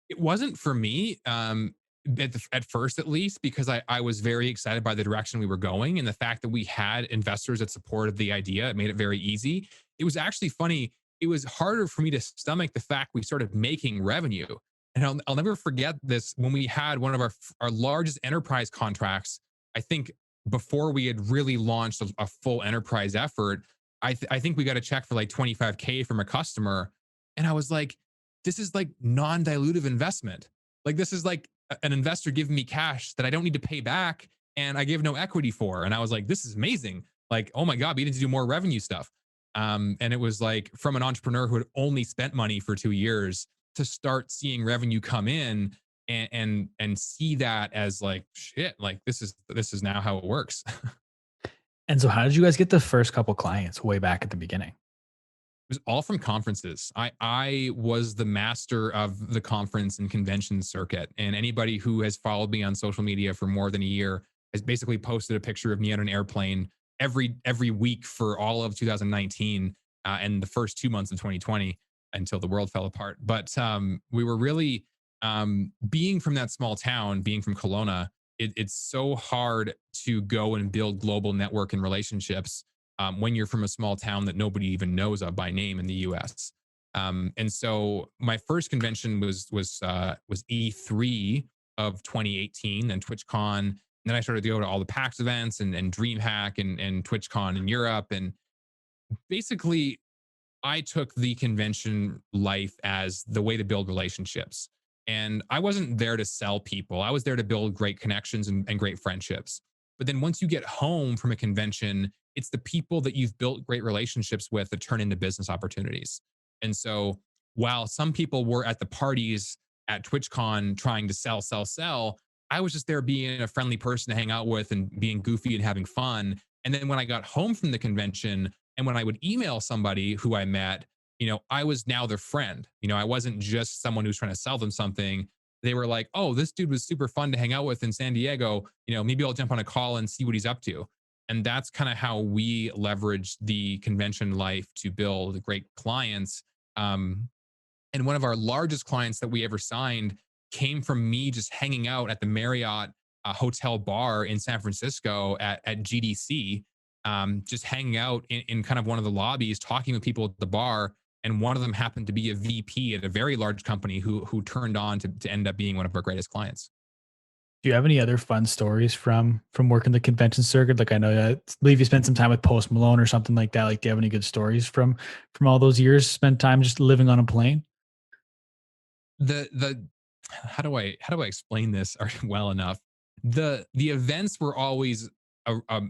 It wasn't for me, at first, at least, because I was very excited by the direction we were going and the fact that we had investors that supported the idea. It made it very easy. It was actually funny. It was harder for me to stomach the fact we started making revenue. And I'll never forget this when we had one of our largest enterprise contracts. I think before we had really launched a full enterprise effort, I think we got a check for like 25K from a customer. And I was like, this is like non-dilutive investment. Like this is like an investor giving me cash that I don't need to pay back and I give no equity for. And I was like, this is amazing. Like, oh my God, we need to do more revenue stuff. And it was like from an entrepreneur who had only spent money for 2 years to start seeing revenue come in and see that as like shit, like this is now how it works. And so, how did you guys get the first couple clients way back at the beginning? Was all from conferences. I was the master of the conference and convention circuit, and anybody who has followed me on social media for more than a year has basically posted a picture of me on an airplane every week for all of 2019 and the first 2 months of 2020 until the world fell apart. But we were really being from that small town, being from Kelowna. It's so hard to go and build global network and relationships when you're from a small town that nobody even knows of by name in the U.S. And so my first convention was E3 of 2018 and TwitchCon. And then I started to go to all the PAX events and DreamHack and TwitchCon in Europe. And basically, I took the convention life as the way to build relationships. And I wasn't there to sell people. I was there to build great connections and great friendships. But then once you get home from a convention, it's the people that you've built great relationships with that turn into business opportunities. And so while some people were at the parties at TwitchCon trying to sell, sell, sell, I was just there being a friendly person to hang out with and being goofy and having fun. And then when I got home from the convention and when I would email somebody who I met, I was now their friend. I wasn't just someone who's trying to sell them something. They were like, oh, this dude was super fun to hang out with in San Diego. Maybe I'll jump on a call and see what he's up to. And that's kind of how we leverage the convention life to build great clients. And one of our largest clients that we ever signed came from me just hanging out at the Marriott hotel bar in San Francisco at GDC, just hanging out in kind of one of the lobbies, talking with people at the bar. And one of them happened to be a VP at a very large company who turned on to end up being one of our greatest clients. Do you have any other fun stories from working the convention circuit? Like I know, I believe you spent some time with Post Malone or something like that. Like, do you have any good stories from all those years spent time just living on a plane? The how do I explain this well enough? The events were always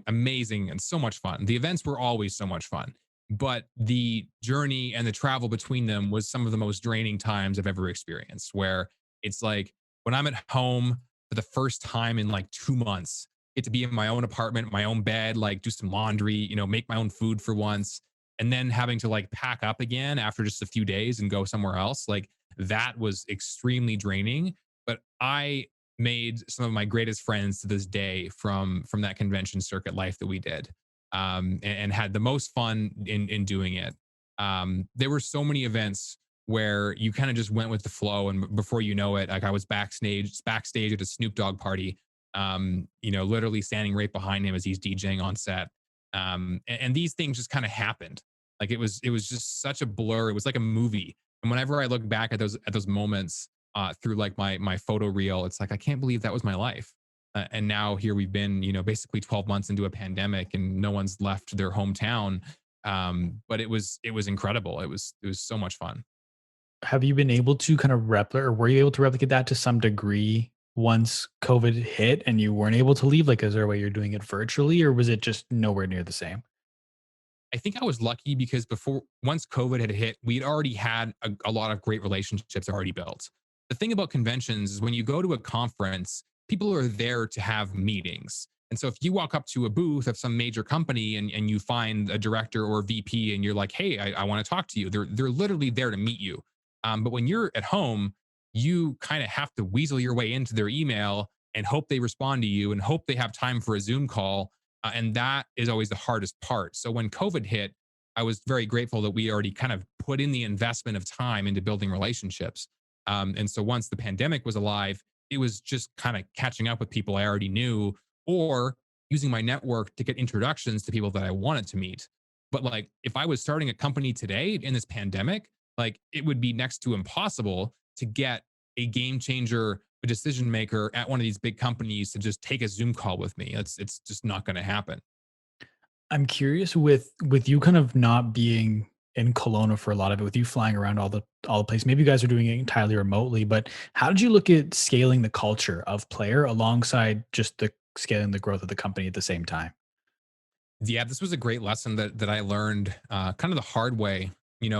amazing and so much fun. The events were always so much fun, but the journey and the travel between them was some of the most draining times I've ever experienced. Where it's like when I'm at home for the first time in like 2 months, get to be in my own apartment, my own bed, like do some laundry, make my own food for once, and then having to like pack up again after just a few days and go somewhere else. Like that was extremely draining. But I made some of my greatest friends to this day from that convention circuit life that we did, and had the most fun in doing it. There were so many events where you kind of just went with the flow, and before you know it, like I was backstage at a Snoop Dogg party, literally standing right behind him as he's DJing on set. And these things just kind of happened. Like it was just such a blur. It was like a movie. And whenever I look back at those moments through like my photo reel, it's like I can't believe that was my life. And now here we've been, basically 12 months into a pandemic, and no one's left their hometown. But it was incredible. It was so much fun. Have you been able to kind of replicate, or were you able to replicate that to some degree once COVID hit and you weren't able to leave? Like, is there a way you're doing it virtually, or was it just nowhere near the same? I think I was lucky because before once COVID had hit, we'd already had a lot of great relationships already built. The thing about conventions is when you go to a conference, people are there to have meetings. And so if you walk up to a booth of some major company and you find a director or a VP and you're like, hey, I want to talk to you, they're literally there to meet you. But when you're at home, you kind of have to weasel your way into their email and hope they respond to you and hope they have time for a Zoom call, and that is always the hardest part. So when COVID hit, I was very grateful that we already kind of put in the investment of time into building relationships. And so once the pandemic was alive, it was just kind of catching up with people I already knew or using my network to get introductions to people that I wanted to meet. But like if I was starting a company today in this pandemic, like it would be next to impossible to get a game changer, a decision maker at one of these big companies to just take a Zoom call with me. It's just not going to happen. I'm curious with you kind of not being in Kelowna for a lot of it, with you flying around all the place. Maybe you guys are doing it entirely remotely, but how did you look at scaling the culture of Player alongside just the scaling the growth of the company at the same time? Yeah, this was a great lesson that I learned kind of the hard way.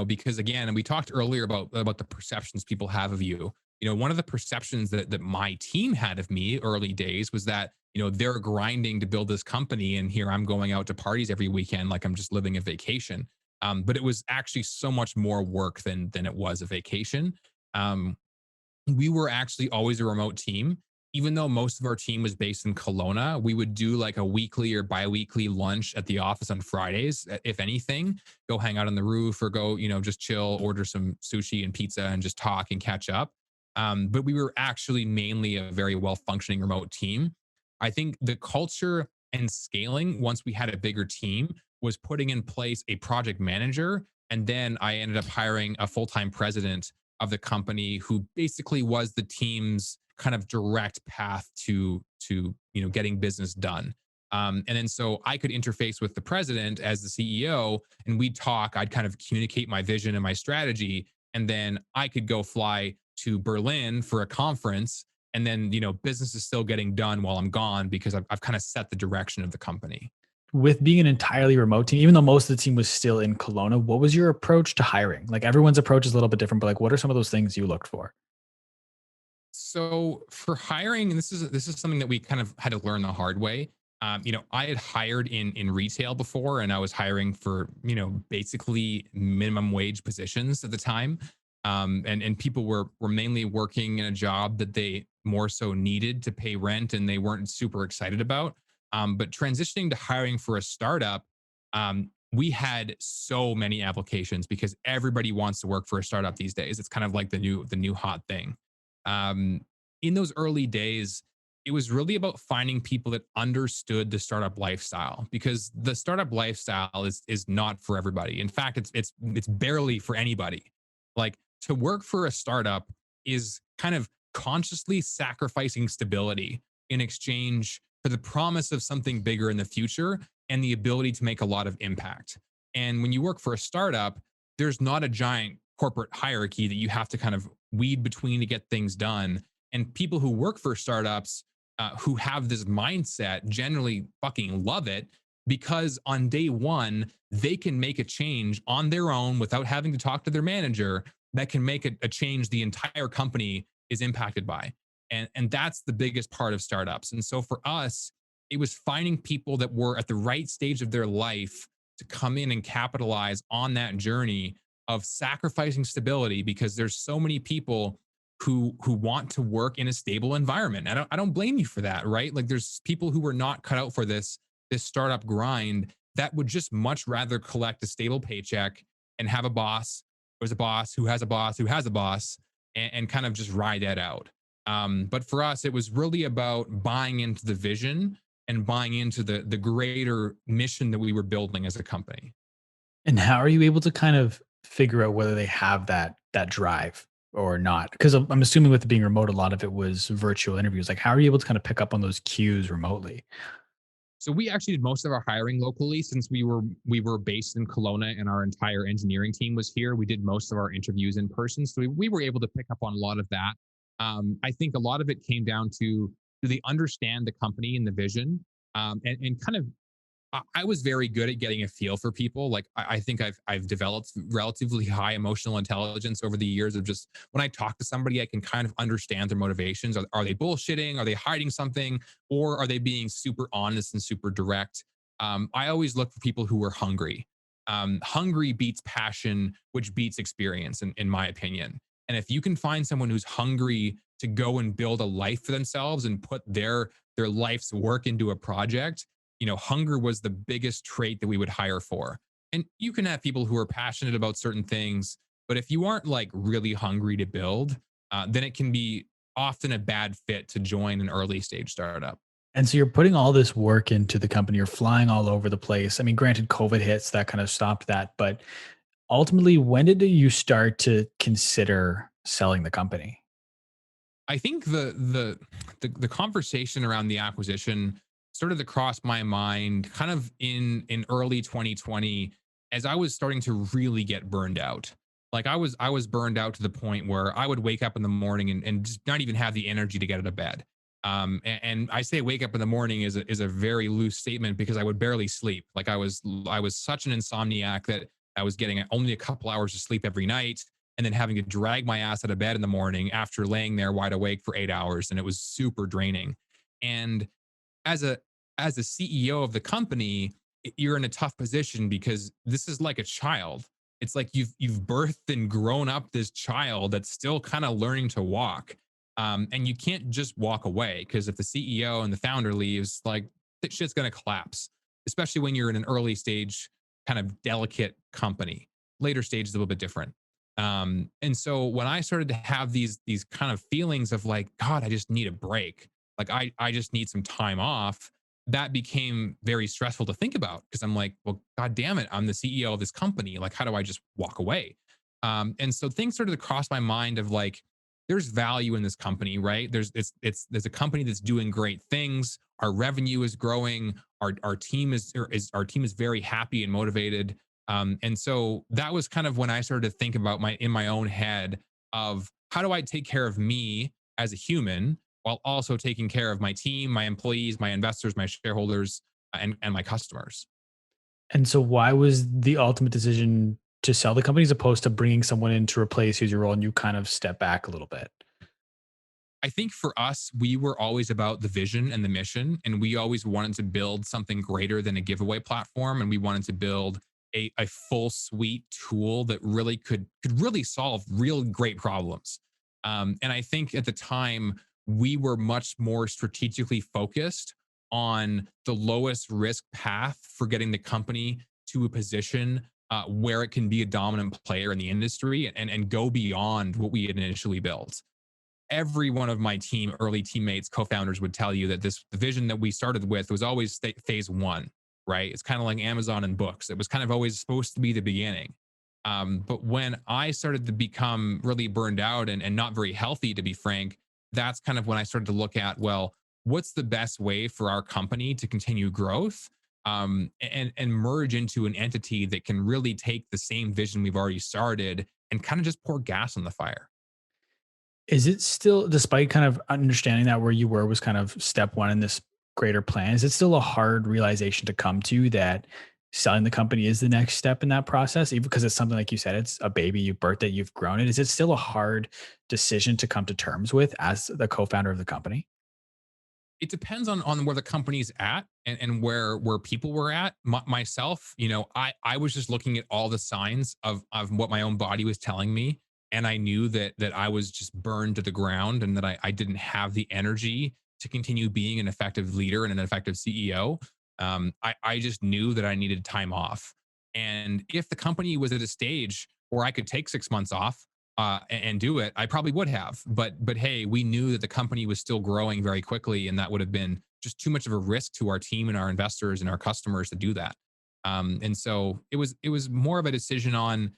Because again, and we talked earlier about the perceptions people have of you. One of the perceptions that my team had of me early days was that they're grinding to build this company, and here I'm going out to parties every weekend like I'm just living a vacation. But it was actually so much more work than it was a vacation. Um, we were actually always a remote team. Even though most of our team was based in Kelowna, we would do like a weekly or bi-weekly lunch at the office on Fridays, if anything, go hang out on the roof or go, just chill, order some sushi and pizza and just talk and catch up. But we were actually mainly a very well functioning remote team. I think the culture and scaling once we had a bigger team was putting in place a project manager. And then I ended up hiring a full time president of the company who basically was the team's kind of direct path to getting business done. And then so I could interface with the president as the CEO, and we'd talk. I'd kind of communicate my vision and my strategy, and then I could go fly to Berlin for a conference. And then, business is still getting done while I'm gone because I've kind of set the direction of the company. With being an entirely remote team, even though most of the team was still in Kelowna, what was your approach to hiring? Like everyone's approach is a little bit different, but like what are some of those things you looked for? So for hiring, and this is something that we kind of had to learn the hard way. I had hired in retail before, and I was hiring for basically minimum wage positions at the time, and people were mainly working in a job that they more so needed to pay rent, and they weren't super excited about. But transitioning to hiring for a startup, we had so many applications because everybody wants to work for a startup these days. It's kind of like the new hot thing. um, in those early days, it was really about finding people that understood the startup lifestyle, because the startup lifestyle is not for everybody. In fact, it's barely for anybody. Like, to work for a startup is kind of consciously sacrificing stability in exchange for the promise of something bigger in the future and the ability to make a lot of impact. And when you work for a startup, there's not a giant corporate hierarchy that you have to kind of weed between to get things done. And people who work for startups, who have this mindset, generally fucking love it, because on day one they can make a change on their own without having to talk to their manager, that can make a change the entire company is impacted by. And that's the biggest part of startups. And so for us, it was finding people that were at the right stage of their life to come in and capitalize on that journey of sacrificing stability, because there's so many people who want to work in a stable environment. I don't blame you for that, right? Like, there's people who are not cut out for this startup grind, that would just much rather collect a stable paycheck and have a boss who's a boss who has a boss who has a boss, and kind of just ride that out. But for us, it was really about buying into the vision and buying into the greater mission that we were building as a company. And how are you able to kind of figure out whether they have that drive or not? Because I'm assuming with it being remote, a lot of it was virtual interviews. Like, how are you able to kind of pick up on those cues remotely? So we actually did most of our hiring locally, since we were based in Kelowna and our entire engineering team was here. We did most of our interviews in person, so we were able to pick up on a lot of that. I think a lot of it came down to, do they understand the company and the vision, and kind of, I was very good at getting a feel for people. Like, I think I've developed relatively high emotional intelligence over the years of just, when I talk to somebody, I can kind of understand their motivations. Are they bullshitting? Are they hiding something? Or are they being super honest and super direct? I always look for people who are hungry. Hungry beats passion, which beats experience, in my opinion. And if you can find someone who's hungry to go and build a life for themselves and put their life's work into a project, hunger was the biggest trait that we would hire for. And you can have people who are passionate about certain things, but if you aren't like really hungry to build, then it can be often a bad fit to join an early stage startup. And so you're putting all this work into the company. You're flying all over the place. I mean, granted, COVID hits, that kind of stopped that. But ultimately, when did you start to consider selling the company? I think the conversation around the acquisition started to cross my mind kind of in early 2020, as I was starting to really get burned out. Like, I was burned out to the point where I would wake up in the morning and just not even have the energy to get out of bed. And I say wake up in the morning is a very loose statement, because I would barely sleep. Like, I was such an insomniac that I was getting only a couple hours of sleep every night, and then having to drag my ass out of bed in the morning after laying there wide awake for 8 hours. And it was super draining. And as a CEO of the company, you're in a tough position, because this is like a child. It's like you've birthed and grown up this child that's still kind of learning to walk. And you can't just walk away, because if the CEO and the founder leaves, like, that shit's going to collapse, especially when you're in an early stage, kind of delicate company. Later stage is a little bit different. And so when I started to have these kind of feelings of like, God, I just need a break. Like, I just need some time off. That became very stressful to think about, because I'm like, well, God damn it, I'm the CEO of this company. Like, how do I just walk away? And so things started to cross my mind of like, there's value in this company, right? There's a company that's doing great things. Our revenue is growing. Our team is very happy and motivated. And so that was kind of when I started to think about in my own head, of how do I take care of me as a human while also taking care of my team, my employees, my investors, my shareholders, and my customers. And so why was the ultimate decision to sell the company as opposed to bringing someone in to replace who's your role and you kind of step back a little bit? I think for us, we were always about the vision and the mission, and we always wanted to build something greater than a giveaway platform. And we wanted to build a full suite tool that really could really solve real great problems. And I think at the time we were much more strategically focused on the lowest risk path for getting the company to a position where it can be a dominant player in the industry and go beyond what we had initially built. Every one of my team, early teammates, co-founders would tell you that the vision that we started with was always phase one, right? It's kind of like Amazon and books. It was kind of always supposed to be the beginning. But when I started to become really burned out and not very healthy, to be frank, that's kind of when I started to look at, well, what's the best way for our company to continue growth and merge into an entity that can really take the same vision we've already started and kind of just pour gas on the fire. Is it still, despite kind of understanding that where you were was kind of step one in this greater plan, is it still a hard realization to come to that selling the company is the next step in that process? Even because it's something like you said, it's a baby, you birthed it, you've grown it. Is it still a hard decision to come to terms with as the co-founder of the company? It depends on where the company's at and where people were at. Myself, I was just looking at all the signs of what my own body was telling me, and I knew that I was just burned to the ground and that I didn't have the energy to continue being an effective leader and an effective CEO. I just knew that I needed time off, and if the company was at a stage where I could take 6 months off and do it, I probably would have. But hey, we knew that the company was still growing very quickly, and that would have been just too much of a risk to our team and our investors and our customers to do that. And so it was more of a decision on.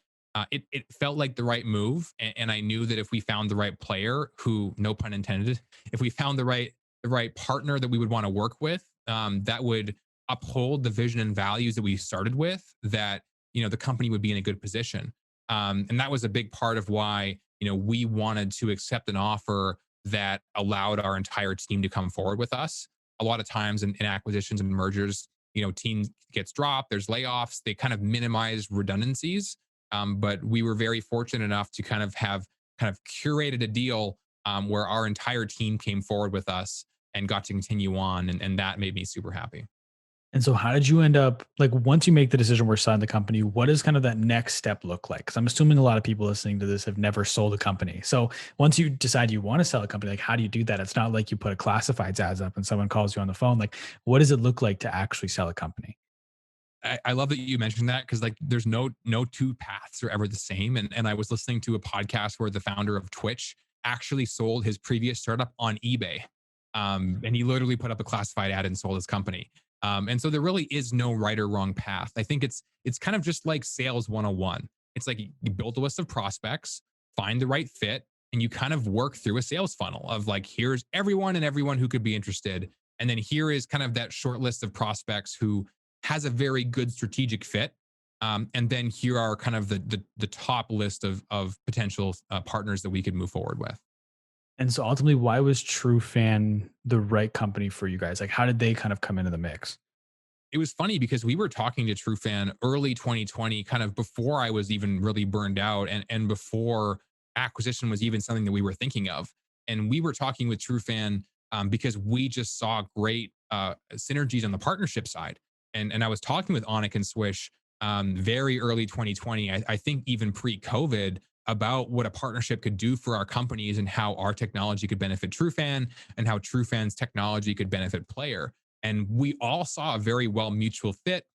It felt like the right move, and I knew that if we found the right player, who no pun intended, if we found the right partner that we would want to work with, that would uphold the vision and values that we started with, that the company would be in a good position. And that was a big part of why we wanted to accept an offer that allowed our entire team to come forward with us. A lot of times in acquisitions and mergers, team gets dropped, there's layoffs, they kind of minimize redundancies. But we were very fortunate enough to have kind of curated a deal where our entire team came forward with us and got to continue on, and that made me super happy. And so how did you end up, like, once you make the decision we're selling the company, what does kind of that next step look like? Because I'm assuming a lot of people listening to this have never sold a company. So once you decide you want to sell a company, like, how do you do that? It's not like you put a classifieds ads up and someone calls you on the phone. Like, what does it look like to actually sell a company? I love that you mentioned that, because like there's no two paths are ever the same. And I was listening to a podcast where the founder of Twitch actually sold his previous startup on eBay. And he literally put up a classified ad and sold his company. And so there really is no right or wrong path. I think it's kind of just like sales 101. It's like you build a list of prospects, find the right fit, and you kind of work through a sales funnel of like, here's everyone and everyone who could be interested. And then here is kind of that short list of prospects who has a very good strategic fit. And then here are kind of the top list of potential partners that we could move forward with. And so ultimately, why was Trufan the right company for you guys? Like, how did they kind of come into the mix? It was funny because we were talking to Trufan early 2020, kind of before I was even really burned out, and before acquisition was even something that we were thinking of. And we were talking with Trufan because we just saw great synergies on the partnership side. And I was talking with Onik and Swish very early 2020, I think even pre-COVID, about what a partnership could do for our companies and how our technology could benefit Trufan and how Trufan's technology could benefit Player. And we all saw a very well mutual fit.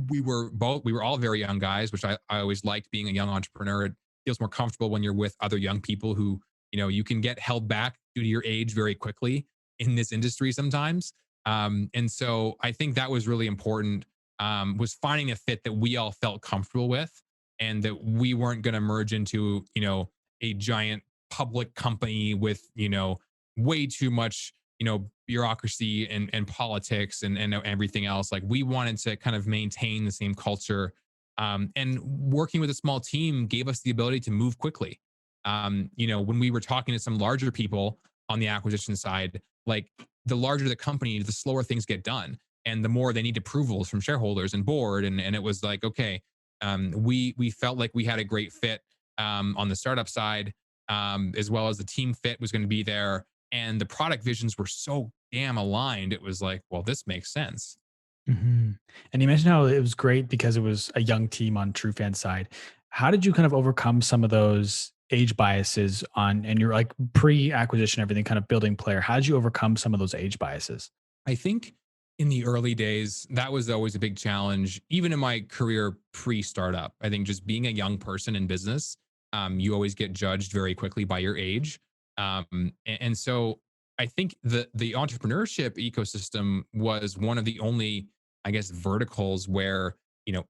We were all very young guys, which I always liked being a young entrepreneur. It feels more comfortable when you're with other young people who, you can get held back due to your age very quickly in this industry sometimes. And so I think that was really important, was finding a fit that we all felt comfortable with, and that we weren't going to merge into, a giant public company with, way too much, bureaucracy and politics and everything else. Like, we wanted to kind of maintain the same culture. And working with a small team gave us the ability to move quickly. When we were talking to some larger people on the acquisition side, like the larger the company, the slower things get done. And the more they need approvals from shareholders and board. And it was like, okay, we felt like we had a great fit on the startup side, as well as the team fit was going to be there. And the product visions were so damn aligned. It was like, well, this makes sense. Hmm. And you mentioned how it was great because it was a young team on Trufan's side. How did you kind of overcome some of those age biases on and your like pre-acquisition, everything kind of building player? How did you overcome some of those age biases? I think in the early days, that was always a big challenge, even in my career pre startup. I think just being a young person in business, you always get judged very quickly by your age. And so I think the entrepreneurship ecosystem was one of the only, I guess, verticals where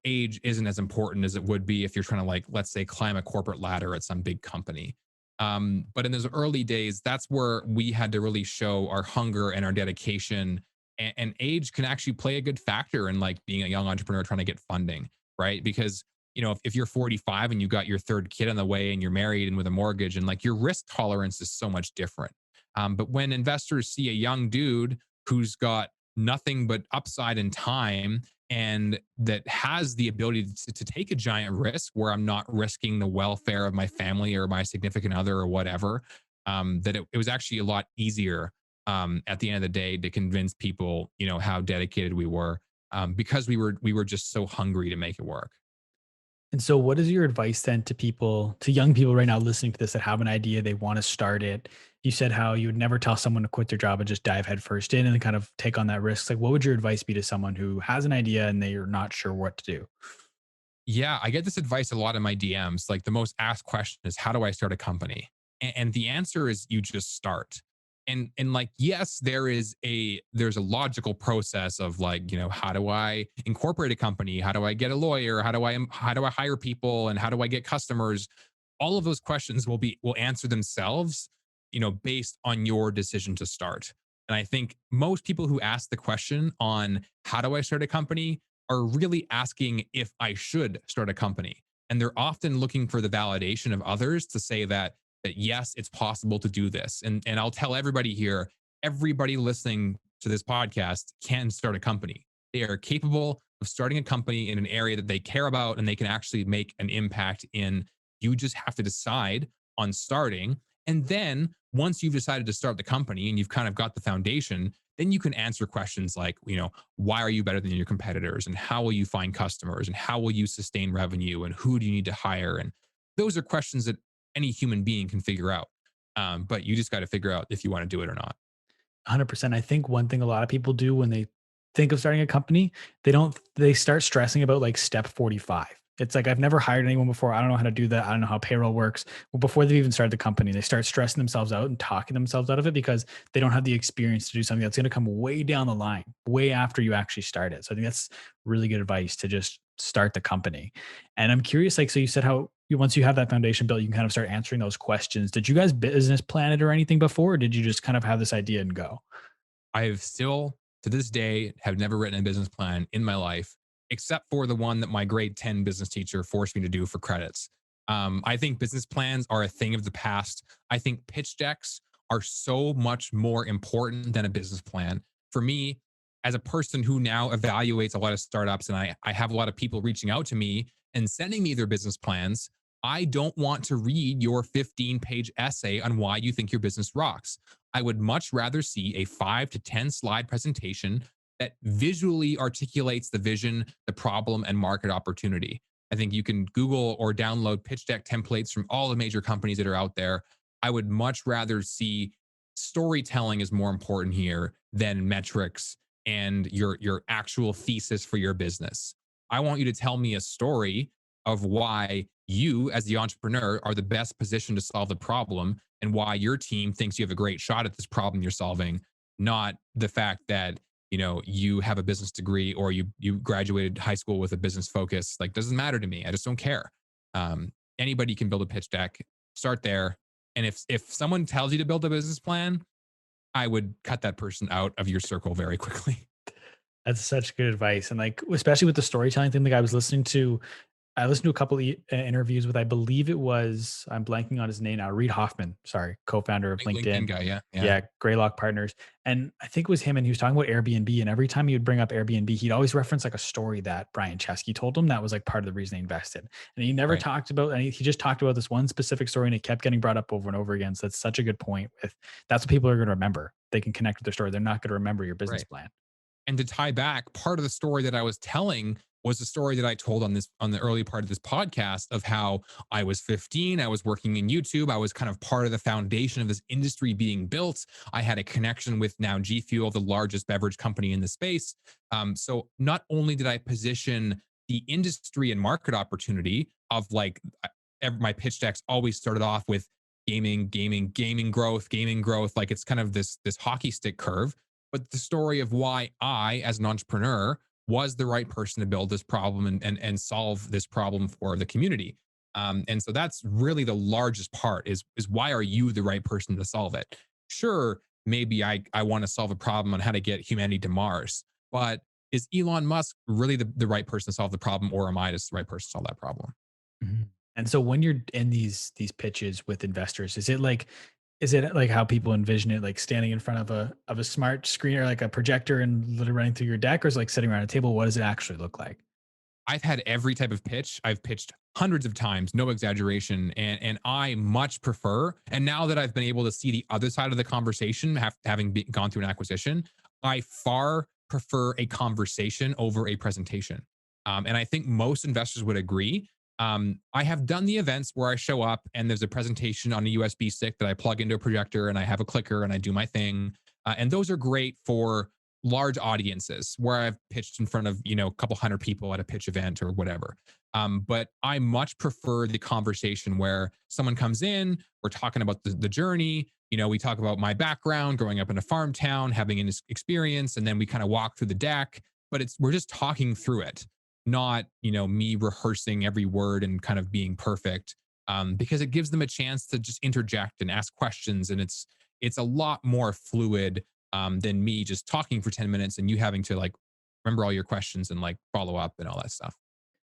age isn't as important as it would be if you're trying to, like, let's say, climb a corporate ladder at some big company. But in those early days, that's where we had to really show our hunger and our dedication, and age can actually play a good factor in, like, being a young entrepreneur trying to get funding, right? Because if you're 45 and you got your third kid on the way and you're married and with a mortgage, and like your risk tolerance is so much different. But when investors see a young dude who's got nothing but upside in time, and that has the ability to take a giant risk where I'm not risking the welfare of my family or my significant other or whatever, that it was actually a lot easier, at the end of the day, to convince people, how dedicated we were, because we were just so hungry to make it work. And so what is your advice then to people, to young people right now listening to this that have an idea, they want to start it? You said how you would never tell someone to quit their job and just dive headfirst in and kind of take on that risk. Like, what would your advice be to someone who has an idea and they are not sure what to do? Yeah, I get this advice a lot in my DMs. Like, the most asked question is, how do I start a company? And the answer is, you just start. And like, yes, there's a logical process of, like, how do I incorporate a company? How do I get a lawyer? How do I hire people? And how do I get customers? All of those questions will answer themselves, based on your decision to start. And I think most people who ask the question on how do I start a company are really asking if I should start a company. And they're often looking for the validation of others to say that yes, it's possible to do this. And I'll tell everybody here, everybody listening to this podcast can start a company. They are capable of starting a company in an area that they care about, and they can actually make an impact in. You just have to decide on starting. And then once you've decided to start the company and you've kind of got the foundation, then you can answer questions like, why are you better than your competitors? And how will you find customers? And how will you sustain revenue? And who do you need to hire? And those are questions that any human being can figure out. But you just got to figure out if you want to do it or not. 100%. I think one thing a lot of people do when they think of starting a company, they start stressing about like step 45. It's like, I've never hired anyone before. I don't know how to do that. I don't know how payroll works. Well, before they've even started the company, they start stressing themselves out and talking themselves out of it because they don't have the experience to do something that's going to come way down the line, way after you actually start it. So I think that's really good advice to just start the company. And I'm curious, like, so you said how once you have that foundation built, you can kind of start answering those questions. Did you guys business plan it or anything before? Or did you just kind of have this idea and go? I have still, to this day, have never written a business plan in my life, except for the one that my grade 10 business teacher forced me to do for credits. I think business plans are a thing of the past. I think pitch decks are so much more important than a business plan. For me, as a person who now evaluates a lot of startups, and I have a lot of people reaching out to me and sending me their business plans, I don't want to read your 15-page essay on why you think your business rocks. I would much rather see a 5 to 10 slide presentation that visually articulates the vision, the problem, and market opportunity. I think you can Google or download pitch deck templates from all the major companies that are out there. I would much rather see storytelling is more important here than metrics and your actual thesis for your business. I want you to tell me a story of why you, as the entrepreneur, are the best position to solve the problem, and why your team thinks you have a great shot at this problem you're solving, not the fact that you have a business degree or you graduated high school with a business focus. Like, doesn't matter to me. I just don't care. Anybody can build a pitch deck. Start there. And if someone tells you to build a business plan, I would cut that person out of your circle very quickly. That's such good advice. And like, especially with the storytelling thing, like I was listening to I listened to a couple interviews with, I believe it was, I'm blanking on his name now, Reid Hoffman, sorry, co-founder of LinkedIn LinkedIn. guy, yeah, yeah, Yeah, Greylock Partners. And I think it was him, and he was talking about Airbnb. And every time he would bring up Airbnb, he'd always reference like a story that Brian Chesky told him that was like part of the reason they invested. And he never right. talked about, and he just talked about this one specific story, and it kept getting brought up over and over again. So that's such a good point. With that's what people are going to remember. They can connect with their story. They're not going to remember your business Right. plan. And to tie back, part of the story that I was telling was the story that I told on the early part of this podcast of how I was 15, I was working in YouTube, I was kind of part of the foundation of this industry being built. I had a connection with now G Fuel, the largest beverage company in the space. So not only did I position the industry and market opportunity of like my pitch decks always started off with gaming growth, like it's kind of this hockey stick curve, but the story of why I, as an entrepreneur, was the right person to build this problem and solve this problem for the community. And so that's really the largest part is why are you the right person to solve it? Sure, maybe I want to solve a problem on how to get humanity to Mars, but is Elon Musk really the right person to solve the problem, or am I just the right person to solve that problem? Mhm. And so when you're in these pitches with investors, is it like how people envision it, like standing in front of a smart screen or like a projector and literally running through your deck, or is it like sitting around a table? What does it actually look like? I've had every type of pitch. I've pitched hundreds of times, no exaggeration, and I much prefer. And now that I've been able to see the other side of the conversation, having gone through an acquisition, I far prefer a conversation over a presentation. And I think most investors would agree. I have done the events where I show up and there's a presentation on a USB stick that I plug into a projector and I have a clicker and I do my thing. And those are great for large audiences where I've pitched in front of, a couple hundred people at a pitch event or whatever. But I much prefer the conversation where someone comes in, we're talking about the journey. We talk about my background, growing up in a farm town, having an experience, and then we kind of walk through the deck. But we're just talking through it, not me rehearsing every word and kind of being perfect. Because it gives them a chance to just interject and ask questions, and it's a lot more fluid than me just talking for 10 minutes and you having to like remember all your questions and like follow up and all that stuff.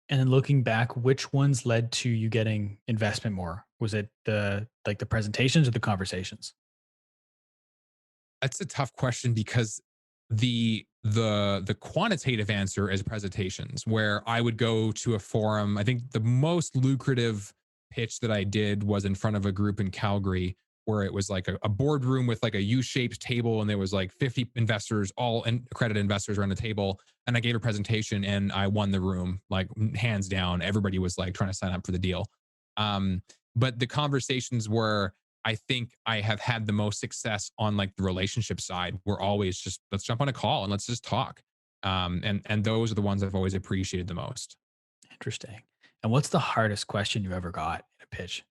And then looking back, which ones led to you getting investment more? Was it the presentations or the conversations? That's a tough question because the quantitative answer is presentations where I would go to a forum. I think the most lucrative pitch that I did was in front of a group in Calgary where it was like a boardroom with like a U-shaped table and there was like 50 investors, all accredited investors around the table. And I gave a presentation and I won the room, like hands down. Everybody was like trying to sign up for the deal. Um, but the conversations were I think I have had the most success on like the relationship side. We're always just let's jump on a call and let's just talk. And those are the ones I've always appreciated the most. Interesting. And what's the hardest question you ever got in a pitch?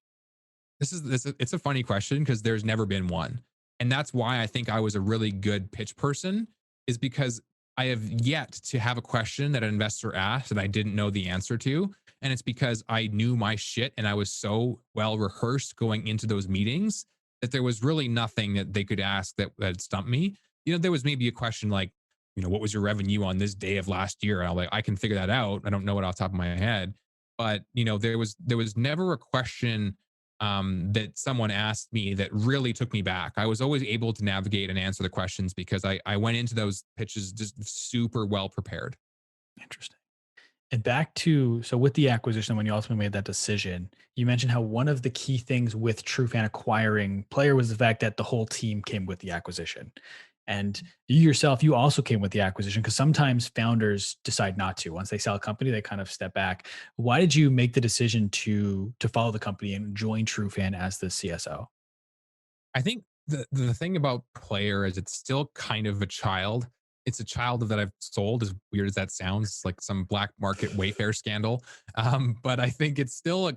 This it's a funny question because there's never been one. And that's why I think I was a really good pitch person is because I have yet to have a question that an investor asked that I didn't know the answer to. And it's because I knew my shit and I was so well rehearsed going into those meetings that there was really nothing that they could ask that stumped me. There was maybe a question like, what was your revenue on this day of last year? And I'm like, I can figure that out. I don't know it off the top of my head. But there was never a question that someone asked me that really took me back. I was always able to navigate and answer the questions because I went into those pitches just super well prepared. Interesting. And back to, so with the acquisition, when you ultimately made that decision, you mentioned how one of the key things with Trufan acquiring player was the fact that the whole team came with the acquisition. And you yourself, you also came with the acquisition because sometimes founders decide not to. Once they sell a company, they kind of step back. Why did you make the decision to follow the company and join Trufan as the CSO? I think the thing about Player is it's still kind of a child. It's a child that I've sold, as weird as that sounds, like some black market Wayfair scandal. But I think it's still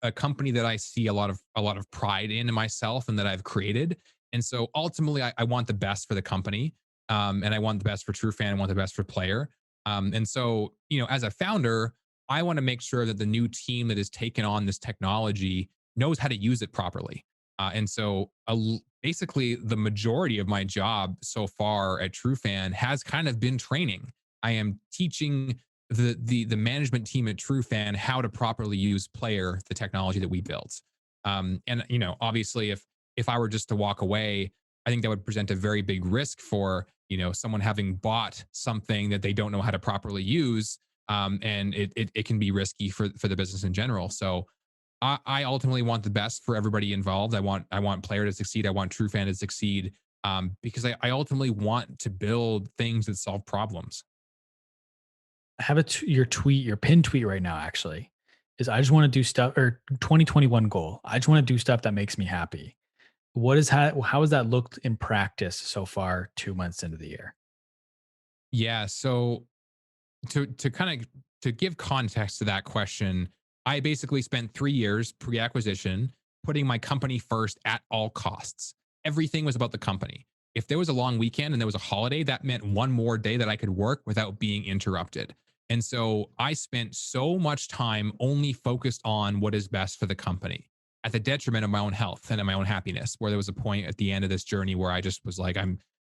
a company that I see a lot of pride in myself and that I've created. And so ultimately, I want the best for the company, and I want the best for Trufan. I want the best for Player. And so as a founder, I want to make sure that the new team that is taken on this technology knows how to use it properly. And so basically, the majority of my job so far at Trufan has kind of been training. I am teaching the management team at Trufan how to properly use Player, the technology that we built. And obviously, if I were just to walk away, I think that would present a very big risk for someone having bought something that they don't know how to properly use, and it can be risky for the business in general. So I ultimately want the best for everybody involved. I want Player to succeed. I want Trufan to succeed, because I ultimately want to build things that solve problems. I have your tweet, your pinned tweet right now, actually, is I just want to do stuff or 2021 goal. I just want to do stuff that makes me happy. How has that looked in practice so far 2 months into the year? Yeah. So to kind of to give context to that question, I basically spent 3 years pre-acquisition putting my company first at all costs. Everything was about the company. If there was a long weekend and there was a holiday, that meant one more day that I could work without being interrupted. And so I spent so much time only focused on what is best for the company at the detriment of my own health and of my own happiness. Where there was a point at the end of this journey where I just was like,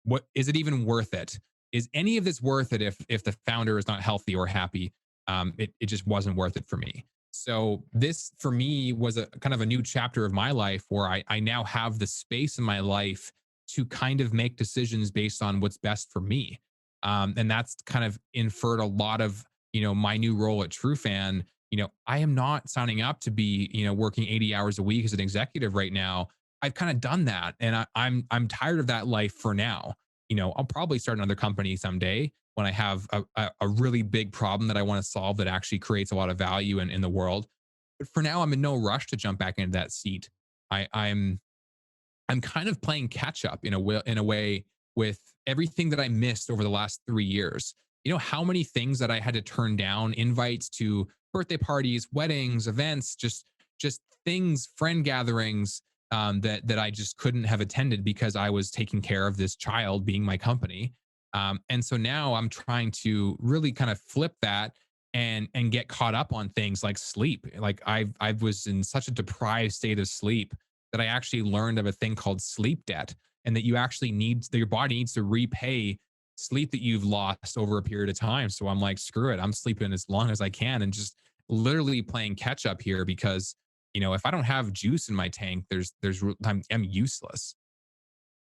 what is it even worth it? Is any of this worth it if the founder is not healthy or happy? It just wasn't worth it for me. So this for me was a kind of a new chapter of my life where I now have the space in my life to kind of make decisions based on what's best for me. And that's kind of inferred a lot of my new role at Trufan. I am not signing up to be working 80 hours a week as an executive right now. I've kind of done that, and I'm tired of that life for now. I'll probably start another company someday when I have a really big problem that I want to solve that actually creates a lot of value in the world. But for now, I'm in no rush to jump back into that seat. I'm kind of playing catch up in a way with everything that I missed over the last 3 years. How many things that I had to turn down, invites to birthday parties, weddings, events, just things, friend gatherings, that I just couldn't have attended because I was taking care of this child being my company. And so now I'm trying to really kind of flip that and get caught up on things like sleep. Like I was in such a deprived state of sleep that I actually learned of a thing called sleep debt, and that you actually need that your body needs to repay sleep that you've lost over a period of time. So I'm like, screw it, I'm sleeping as long as I can and just literally playing catch up here because if I don't have juice in my tank, I'm useless.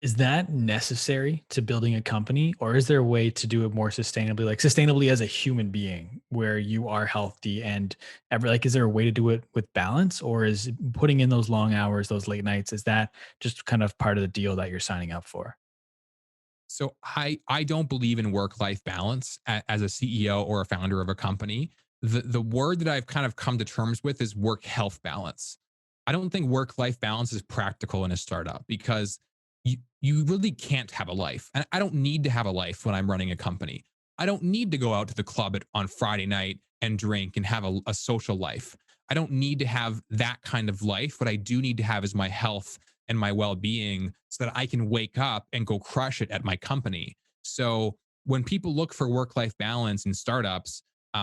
Is that necessary to building a company, or is there a way to do it more sustainably, like sustainably as a human being, where you are healthy and is there a way to do it with balance, or is putting in those long hours, those late nights, is that just kind of part of the deal that you're signing up for? So I don't believe in work life balance as a CEO or a founder of a company. The word that I've kind of come to terms with is work health balance. I don't think work life balance is practical in a startup because you really can't have a life. And I don't need to have a life when I'm running a company. I don't need to go out to the club on Friday night and drink and have a social life. I don't need to have that kind of life. What I do need to have is my health and my well-being so that I can wake up and go crush it at my company. So when people look for work-life balance in startups,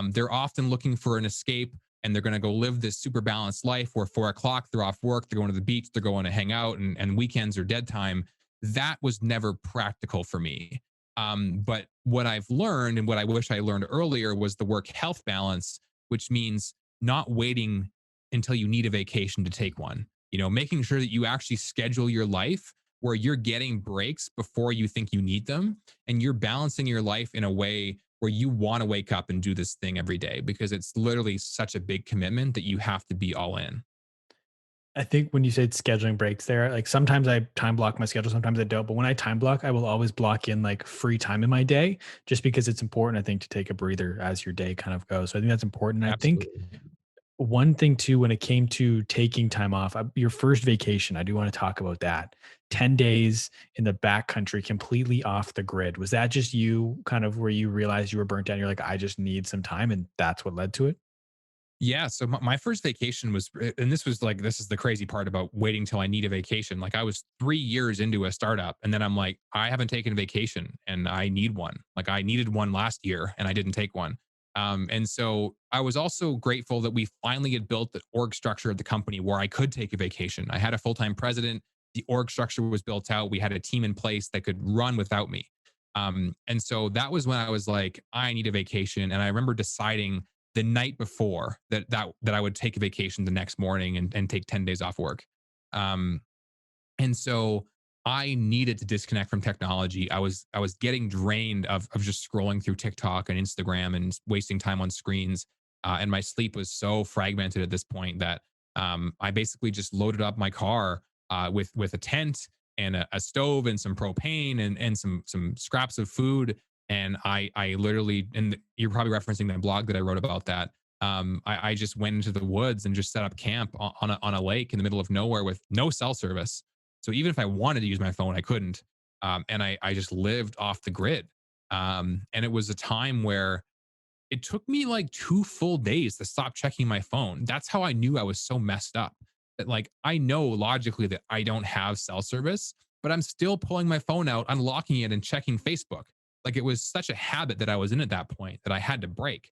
they're often looking for an escape, and they're going to go live this super balanced life where 4 o'clock they're off work, they're going to the beach, they're going to hang out, and weekends are dead time. That was never practical for me. But what I've learned and what I wish I learned earlier was the work health balance, which means not waiting until you need a vacation to take one. Making sure that you actually schedule your life where you're getting breaks before you think you need them, and you're balancing your life in a way where you want to wake up and do this thing every day because it's literally such a big commitment that you have to be all in. I think when you said scheduling breaks there, like sometimes I time block my schedule, sometimes I don't. But when I time block, I will always block in like free time in my day just because it's important, I think, to take a breather as your day kind of goes. So I think that's important. I think Absolutely. one thing too, when it came to taking time off, your first vacation, I do want to talk about that. 10 days in the back country, completely off the grid. Was that just you kind of where you realized you were burnt out? You're like, I just need some time. And that's what led to it? Yeah. So my first vacation was, and this is the crazy part about waiting till I need a vacation. Like I was 3 years into a startup, and then I'm like, I haven't taken a vacation and I need one. Like I needed one last year and I didn't take one. And so I was also grateful that we finally had built the org structure of the company where I could take a vacation. I had a full time president. The org structure was built out. We had a team in place that could run without me. And so that was when I was like, I need a vacation. And I remember deciding the night before that I would take a vacation the next morning and take 10 days off work. Um, and so I needed to disconnect from technology. I was getting drained of just scrolling through TikTok and Instagram and wasting time on screens. And my sleep was so fragmented at this point that I basically just loaded up my car with a tent and a stove and some propane and some scraps of food. And I literally, and you're probably referencing the blog that I wrote about that. I just went into the woods and just set up camp on a lake in the middle of nowhere with no cell service. So even if I wanted to use my phone, I couldn't. And I just lived off the grid. And it was a time where it took me like 2 full days to stop checking my phone. That's how I knew I was so messed up. That like I know logically that I don't have cell service, but I'm still pulling my phone out, unlocking it and checking Facebook. Like it was such a habit that I was in at that point that I had to break.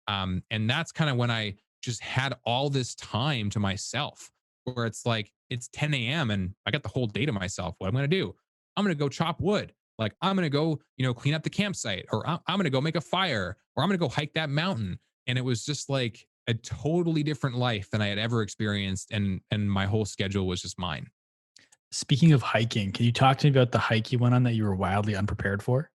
And that's kind of when I just had all this time to myself where it's like it's 10 a.m. and I got the whole day to myself. What I'm gonna do? I'm gonna go chop wood. Like I'm gonna go, clean up the campsite, or I'm gonna go make a fire, or I'm gonna go hike that mountain. And it was just like a totally different life than I had ever experienced, and my whole schedule was just mine. Speaking of hiking, can you talk to me about the hike you went on that you were wildly unprepared for?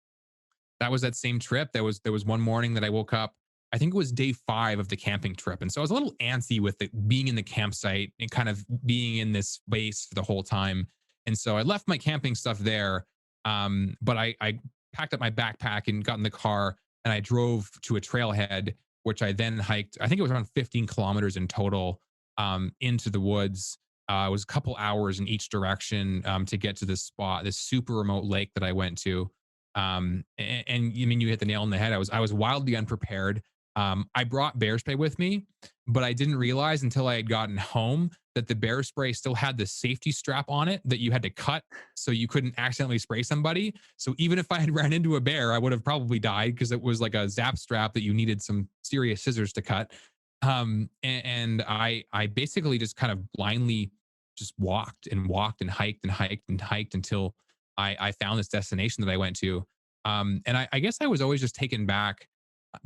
That was that same trip. There was one morning that I woke up. I think it was day 5 of the camping trip, and so I was a little antsy with it being in the campsite and kind of being in this space for the whole time. And so I left my camping stuff there, but I packed up my backpack and got in the car and I drove to a trailhead, which I then hiked. I think it was around 15 kilometers in total into the woods. It was a couple hours in each direction to get to this spot, this super remote lake that I went to. And you mean you hit the nail on the head. I was wildly unprepared. I brought bear spray with me, but I didn't realize until I had gotten home that the bear spray still had the safety strap on it that you had to cut so you couldn't accidentally spray somebody. So even if I had ran into a bear, I would have probably died because it was like a zap strap that you needed some serious scissors to cut. And I basically just kind of blindly just walked and hiked until I found this destination that I went to. And I guess I was always just taken back.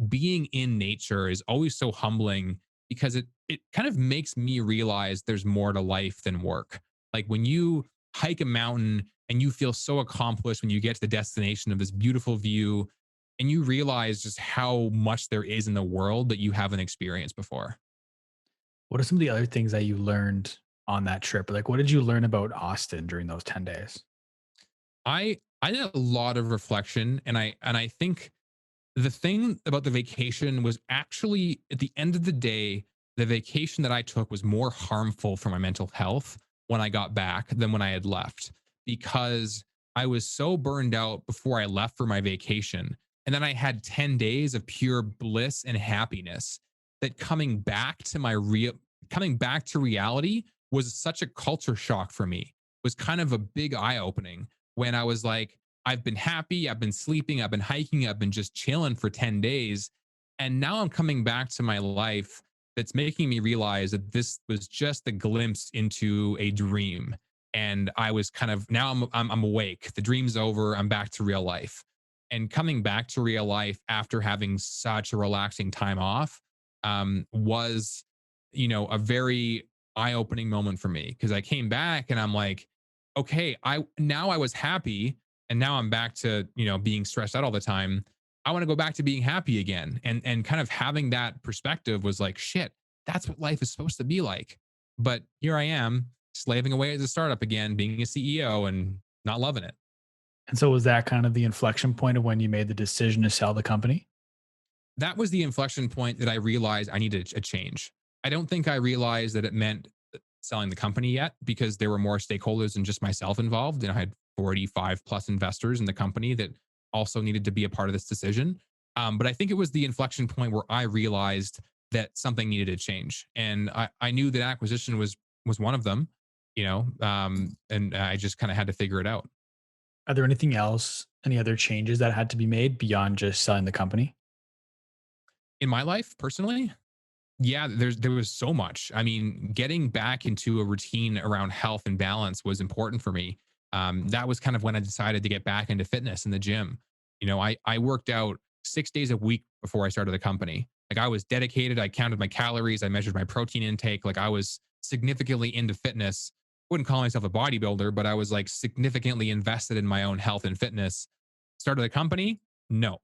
Being in nature is always so humbling because it kind of makes me realize there's more to life than work. Like when you hike a mountain and you feel so accomplished when you get to the destination of this beautiful view and you realize just how much there is in the world that you haven't experienced before. What are some of the other things that you learned on that trip? Like, what did you learn about Austin during those 10 days? I did a lot of reflection, and I think the thing about the vacation was actually at the end of the day, the vacation that I took was more harmful for my mental health when I got back than when I had left because I was so burned out before I left for my vacation. And then I had 10 days of pure bliss and happiness that coming back to reality was such a culture shock for me. Was kind of a big eye opening when I was like, I've been happy, I've been sleeping, I've been hiking, I've been just chilling for 10 days. And now I'm coming back to my life that's making me realize that this was just a glimpse into a dream. And I was kind of now I'm awake. The dream's over. I'm back to real life. And coming back to real life after having such a relaxing time off was, a very eye-opening moment for me because I came back and I'm like, okay, I was happy and now I'm back to, being stressed out all the time. I want to go back to being happy again. And kind of having that perspective was like, shit, that's what life is supposed to be like. But here I am slaving away as a startup again, being a CEO and not loving it. And so was that kind of the inflection point of when you made the decision to sell the company? That was the inflection point that I realized I needed a change. I don't think I realized that it meant selling the company yet because there were more stakeholders than just myself involved. And I had 45 plus investors in the company that also needed to be a part of this decision. But I think it was the inflection point where I realized that something needed to change. And I knew that acquisition was one of them, and I just kind of had to figure it out. Are there anything else, any other changes that had to be made beyond just selling the company? In my life, personally, yeah, there was so much. I mean, getting back into a routine around health and balance was important for me. That was kind of when I decided to get back into fitness in the gym. I worked out 6 days a week before I started the company. Like I was dedicated. I counted my calories. I measured my protein intake. Like I was significantly into fitness. Wouldn't call myself a bodybuilder, but I was like significantly invested in my own health and fitness. Started the company. No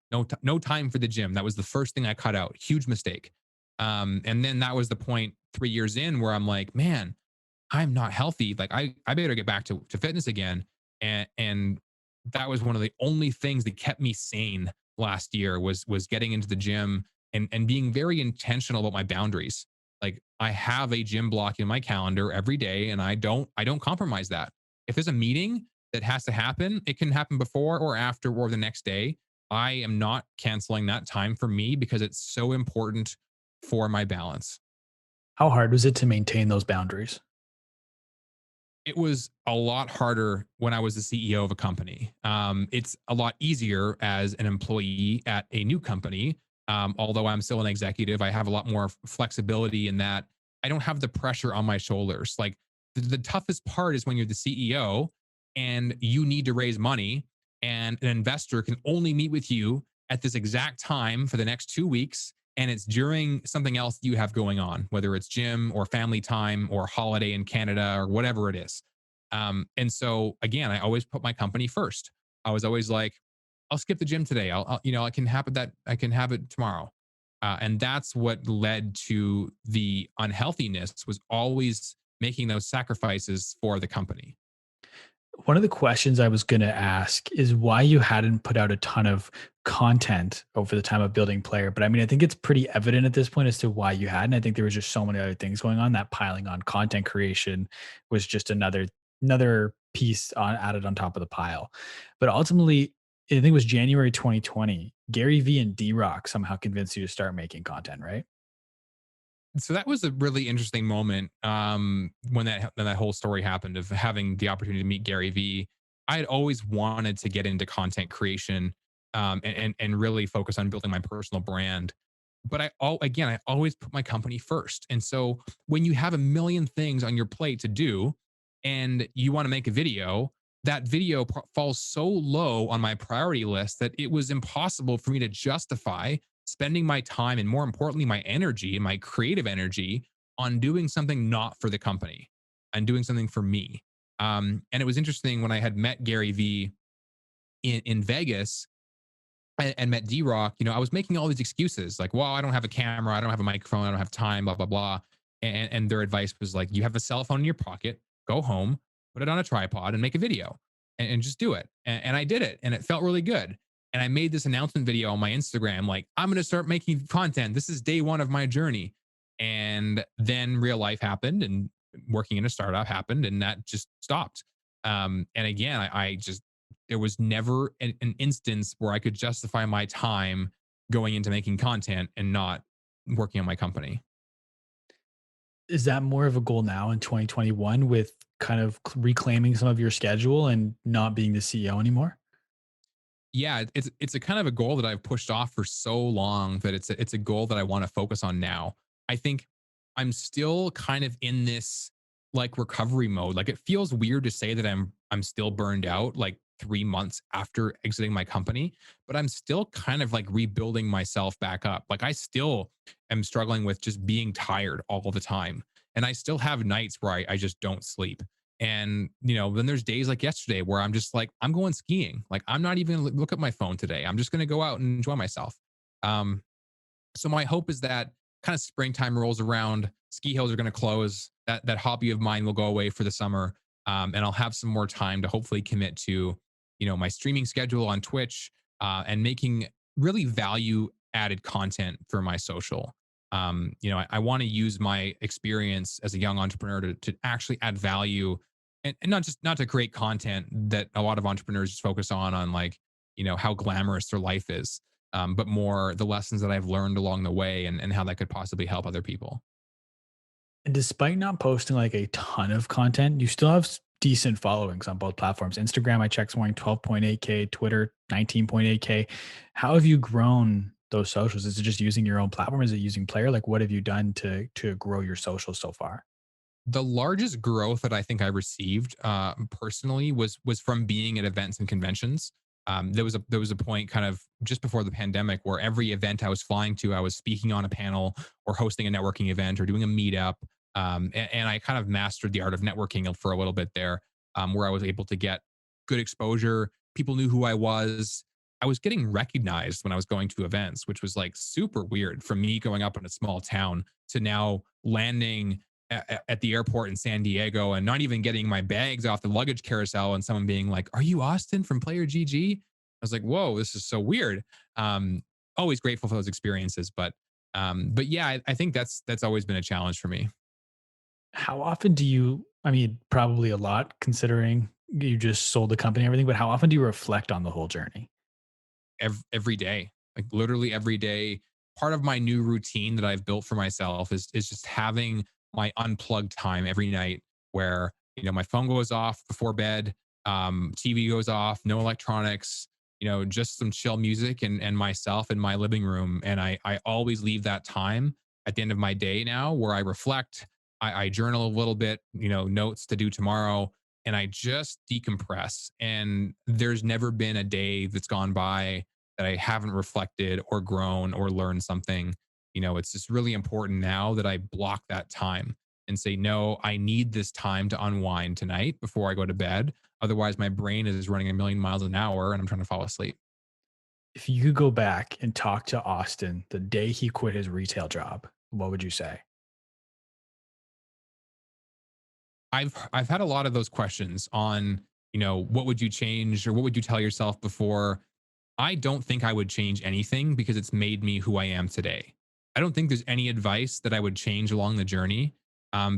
time for the gym. That was the first thing I cut out. Huge mistake. And then that was the point 3 years in where I'm like, man, I'm not healthy. Like I better get back to fitness again. And that was one of the only things that kept me sane last year was getting into the gym and being very intentional about my boundaries. Like I have a gym block in my calendar every day and I don't compromise that. If there's a meeting that has to happen, it can happen before or after or the next day. I am not canceling that time for me because it's so important for my balance. How hard was it to maintain those boundaries? It was a lot harder when I was the CEO of a company. It's a lot easier as an employee at a new company. Although I'm still an executive, I have a lot more flexibility in that I don't have the pressure on my shoulders. Like the toughest part is when you're the CEO and you need to raise money, and an investor can only meet with you at this exact time for the next 2 weeks. And it's during something else you have going on, whether it's gym or family time or holiday in Canada or whatever it is. And so again, I always put my company first. I was always like, I'll skip the gym today. I can have it tomorrow. And that's what led to the unhealthiness was always making those sacrifices for the company. One of the questions I was going to ask is why you hadn't put out a ton of content over the time of building Player. But I mean, I think it's pretty evident at this point as to why you hadn't. I think there was just so many other things going on that piling on content creation was just another piece added on top of the pile. But ultimately, I think it was January 2020. Gary Vee and D Rock somehow convinced you to start making content, right? So that was a really interesting moment when that whole story happened of having the opportunity to meet Gary Vee. I had always wanted to get into content creation and really focus on building my personal brand. But I always put my company first. And so when you have a million things on your plate to do and you want to make a video, that video falls so low on my priority list that it was impossible for me to justify spending my time and more importantly my energy and my creative energy on doing something not for the company and doing something for me. And it was interesting when I had met Gary Vee in Vegas and met D Rock. I was making all these excuses like, well, I don't have a camera, I don't have a microphone, I don't have time, blah blah blah. And their advice was like, you have a cell phone in your pocket, go home, put it on a tripod, and make a video, and just do it. And I did it, and it felt really good. And I made this announcement video on my Instagram, like, I'm going to start making content. This is day one of my journey. And then real life happened, and working in a startup happened, and that just stopped. And again, I just there was never an instance where I could justify my time going into making content and not working on my company. Is that more of a goal now in 2021 with kind of reclaiming some of your schedule and not being the CEO anymore? Yeah, it's a kind of a goal that I've pushed off for so long that it's a goal that I want to focus on now. I think I'm still kind of in this like recovery mode. Like it feels weird to say that I'm still burned out like 3 months after exiting my company, but I'm still kind of like rebuilding myself back up. Like I still am struggling with just being tired all the time. And I still have nights where I just don't sleep. And, then there's days like yesterday where I'm just like, I'm going skiing. Like, I'm not even gonna look at my phone today. I'm just going to go out and enjoy myself. Um, so my hope is that kind of springtime rolls around, ski hills are going to close. That hobby of mine will go away for the summer, and I'll have some more time to hopefully commit to, my streaming schedule on Twitch, and making really value added content for my social. I want to use my experience as a young entrepreneur to actually add value and not to create content that a lot of entrepreneurs just focus on like, how glamorous their life is, but more the lessons that I've learned along the way and how that could possibly help other people. And despite not posting like a ton of content, you still have decent followings on both platforms. Instagram, I checked, somewhere 12.8K, Twitter, 19.8K. How have you grown those socials? Is it just using your own platform? Is it using Player? Like, what have you done to grow your socials so far? The largest growth that I think I received personally was from being at events and conventions. There was a point kind of just before the pandemic where every event I was flying to, I was speaking on a panel or hosting a networking event or doing a meetup. And I kind of mastered the art of networking for a little bit there, where I was able to get good exposure. People knew who I was. I was getting recognized when I was going to events, which was like super weird from me going up in a small town to now landing at the airport in San Diego and not even getting my bags off the luggage carousel and someone being like, "Are you Austin from Player GG?" I was like, "Whoa, this is so weird." Um, Always grateful for those experiences, but yeah, I think that's always been a challenge for me. How often do you, I mean, probably a lot considering you just sold the company and everything, but how often do you reflect on the whole journey? Every day, like literally every day. Part of my new routine that I've built for myself is just having my unplugged time every night where, my phone goes off before bed, TV goes off, no electronics, just some chill music and myself in my living room. And I always leave that time at the end of my day now where I reflect, I journal a little bit, notes to do tomorrow, and I just decompress. And there's never been a day that's gone by that I haven't reflected or grown or learned something. It's just really important now that I block that time and say, no, I need this time to unwind tonight before I go to bed. Otherwise, my brain is running a million miles an hour and I'm trying to fall asleep. If you could go back and talk to Austin the day he quit his retail job, what would you say? I've had a lot of those questions on, what would you change or what would you tell yourself before? I don't think I would change anything because it's made me who I am today. I don't think there's any advice that I would change along the journey,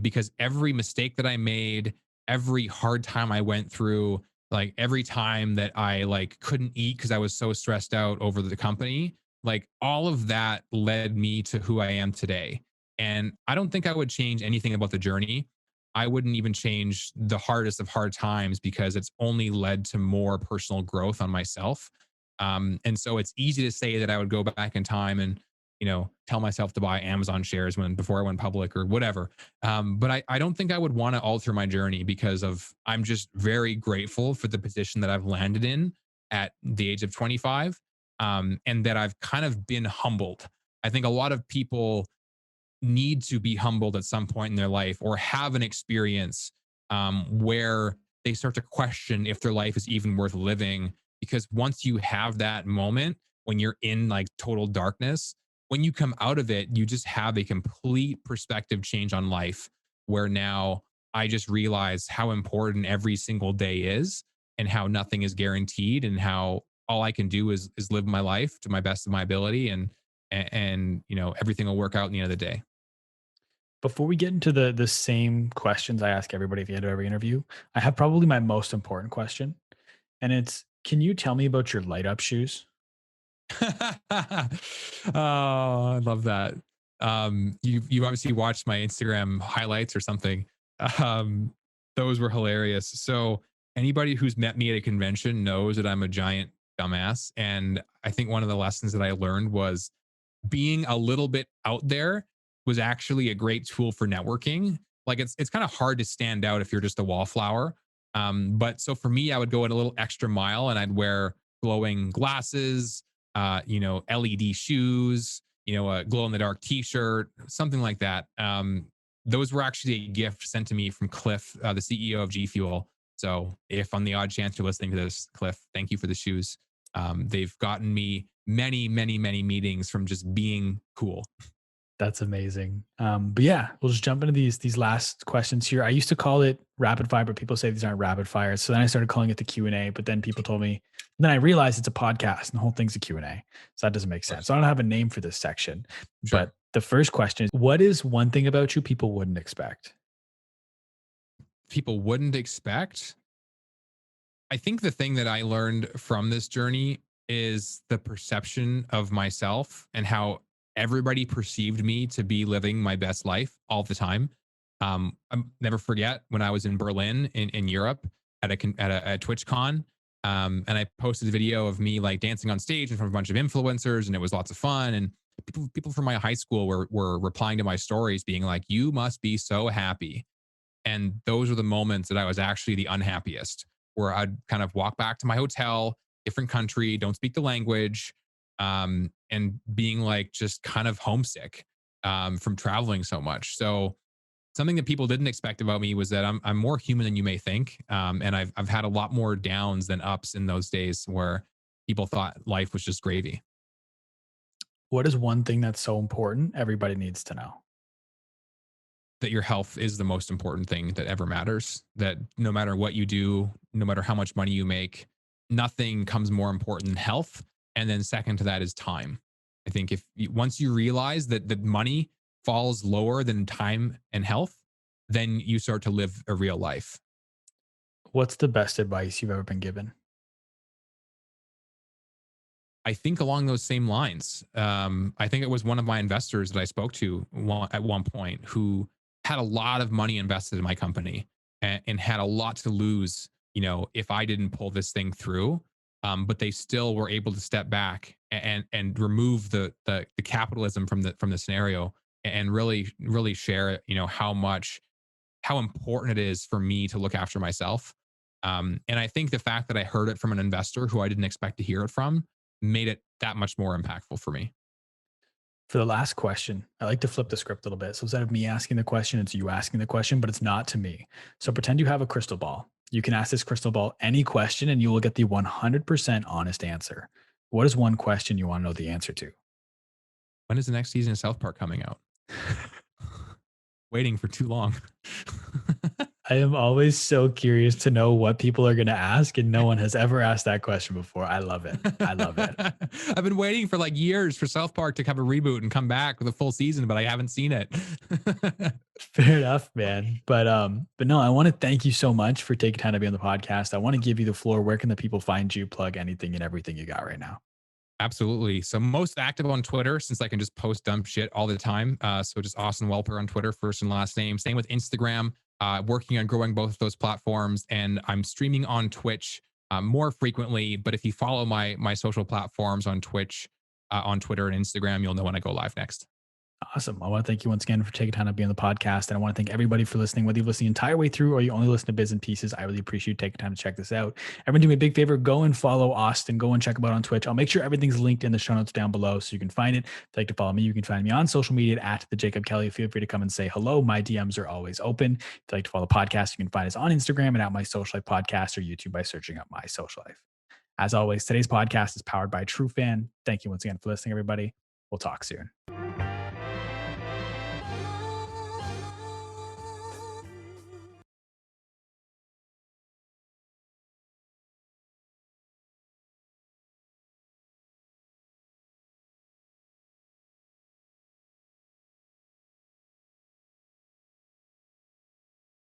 because every mistake that I made, every hard time I went through, like every time that I like couldn't eat because I was so stressed out over the company, like all of that led me to who I am today. And I don't think I would change anything about the journey. I wouldn't even change the hardest of hard times because it's only led to more personal growth on myself. And so it's easy to say that I would go back in time and, tell myself to buy Amazon shares when before I went public or whatever. But I don't think I would want to alter my journey because of I'm just very grateful for the position that I've landed in at the age of 25, and that I've kind of been humbled. I think a lot of people need to be humbled at some point in their life or have an experience, where they start to question if their life is even worth living. Because once you have that moment when you're in like total darkness, when you come out of it, you just have a complete perspective change on life. Where now I just realize how important every single day is and how nothing is guaranteed and how all I can do is live my life to my best of my ability and everything will work out in the end of the day. Before we get into the same questions I ask everybody at the end of every interview, I have probably my most important question. And it's, can you tell me about your light up shoes? Oh, I love that. You obviously watched my Instagram highlights or something. Um, those were hilarious. So anybody who's met me at a convention knows that I'm a giant dumbass, and I think one of the lessons that I learned was being a little bit out there was actually a great tool for networking. Like it's kind of hard to stand out if you're just a wallflower. But so for me, I would go a little extra mile and I'd wear glowing glasses, LED shoes, a glow in the dark T-shirt, something like that. Those were actually a gift sent to me from Cliff, the CEO of G Fuel. So if on the odd chance you're listening to this, Cliff, thank you for the shoes. They've gotten me many, many, many meetings from just being cool. That's amazing. But yeah, we'll just jump into these last questions here. I used to call it rapid fire, but people say these aren't rapid fire. So then I started calling it the Q&A, but then people told me, then I realized it's a podcast and the whole thing's a Q&A. So that doesn't make Of sense. course. So I don't have a name for this section. Sure. But the first question is, what is one thing about you people wouldn't expect? People wouldn't expect. I think the thing that I learned from this journey is the perception of myself and how everybody perceived me to be living my best life all the time. I never forget when I was in Berlin in Europe at a Twitch con, and I posted a video of me like dancing on stage in front of a bunch of influencers, and it was lots of fun. And people from my high school were replying to my stories, being like, "You must be so happy." And those are the moments that I was actually the unhappiest, where I'd kind of walk back to my hotel. different country, don't speak the language, and being like just kind of homesick from traveling so much. So something that people didn't expect about me was that I'm more human than you may think, and I've had a lot more downs than ups in those days where people thought life was just gravy. What is one thing that's so important everybody needs to know? That your health is the most important thing that ever matters. That no matter what you do, no matter how much money you make, nothing comes more important than health. And then second to that is time. I think if you, once you realize that the money falls lower than time and health, then you start to live a real life. What's the best advice you've ever been given? I think along those same lines. I think it was one of my investors that I spoke to at one point who had a lot of money invested in my company and had a lot to lose, if I didn't pull this thing through. But they still were able to step back and remove the capitalism from the scenario and really share, how important it is for me to look after myself. And I think the fact that I heard it from an investor who I didn't expect to hear it from made it that much more impactful for me. For the last question, I like to flip the script a little bit. So instead of me asking the question, it's you asking the question, but it's not to me. So pretend you have a crystal ball. You can ask this crystal ball any question and you will get the 100% honest answer. What is one question you want to know the answer to? When is the next season of South Park coming out? Waiting for too long. I am always so curious to know what people are going to ask, and no one has ever asked that question before. I love it. I love it. I've been waiting for like years for South Park to have a reboot and come back with a full season, but I haven't seen it. Fair enough, man. But no, I want to thank you so much for taking time to be on the podcast. I want to give you the floor. Where can the people find you? Plug anything and everything you got right now. Absolutely. So most active on Twitter since I can just post dumb shit all the time. So just Austin Walper on Twitter, first and last name. Same with Instagram. Working on growing both of those platforms, and I'm streaming on Twitch more frequently. But if you follow my social platforms on Twitch, on Twitter and Instagram, you'll know when I go live next. Awesome. I want to thank you once again for taking time to be on the podcast. And I want to thank everybody for listening, whether you listen the entire way through or you only listen to bits and pieces. I really appreciate you taking time to check this out. Everyone do me a big favor, go and follow Austin. Go and check him out on Twitch. I'll make sure everything's linked in the show notes down below so you can find it. If you'd like to follow me, you can find me on social media at the Jacob Kelly. Feel free to come and say hello. My DMs are always open. If you'd like to follow the podcast, you can find us on Instagram and at My Social Life Podcast or YouTube by searching up My Social Life. As always, today's podcast is powered by Trufan. Thank you once again for listening, everybody. We'll talk soon.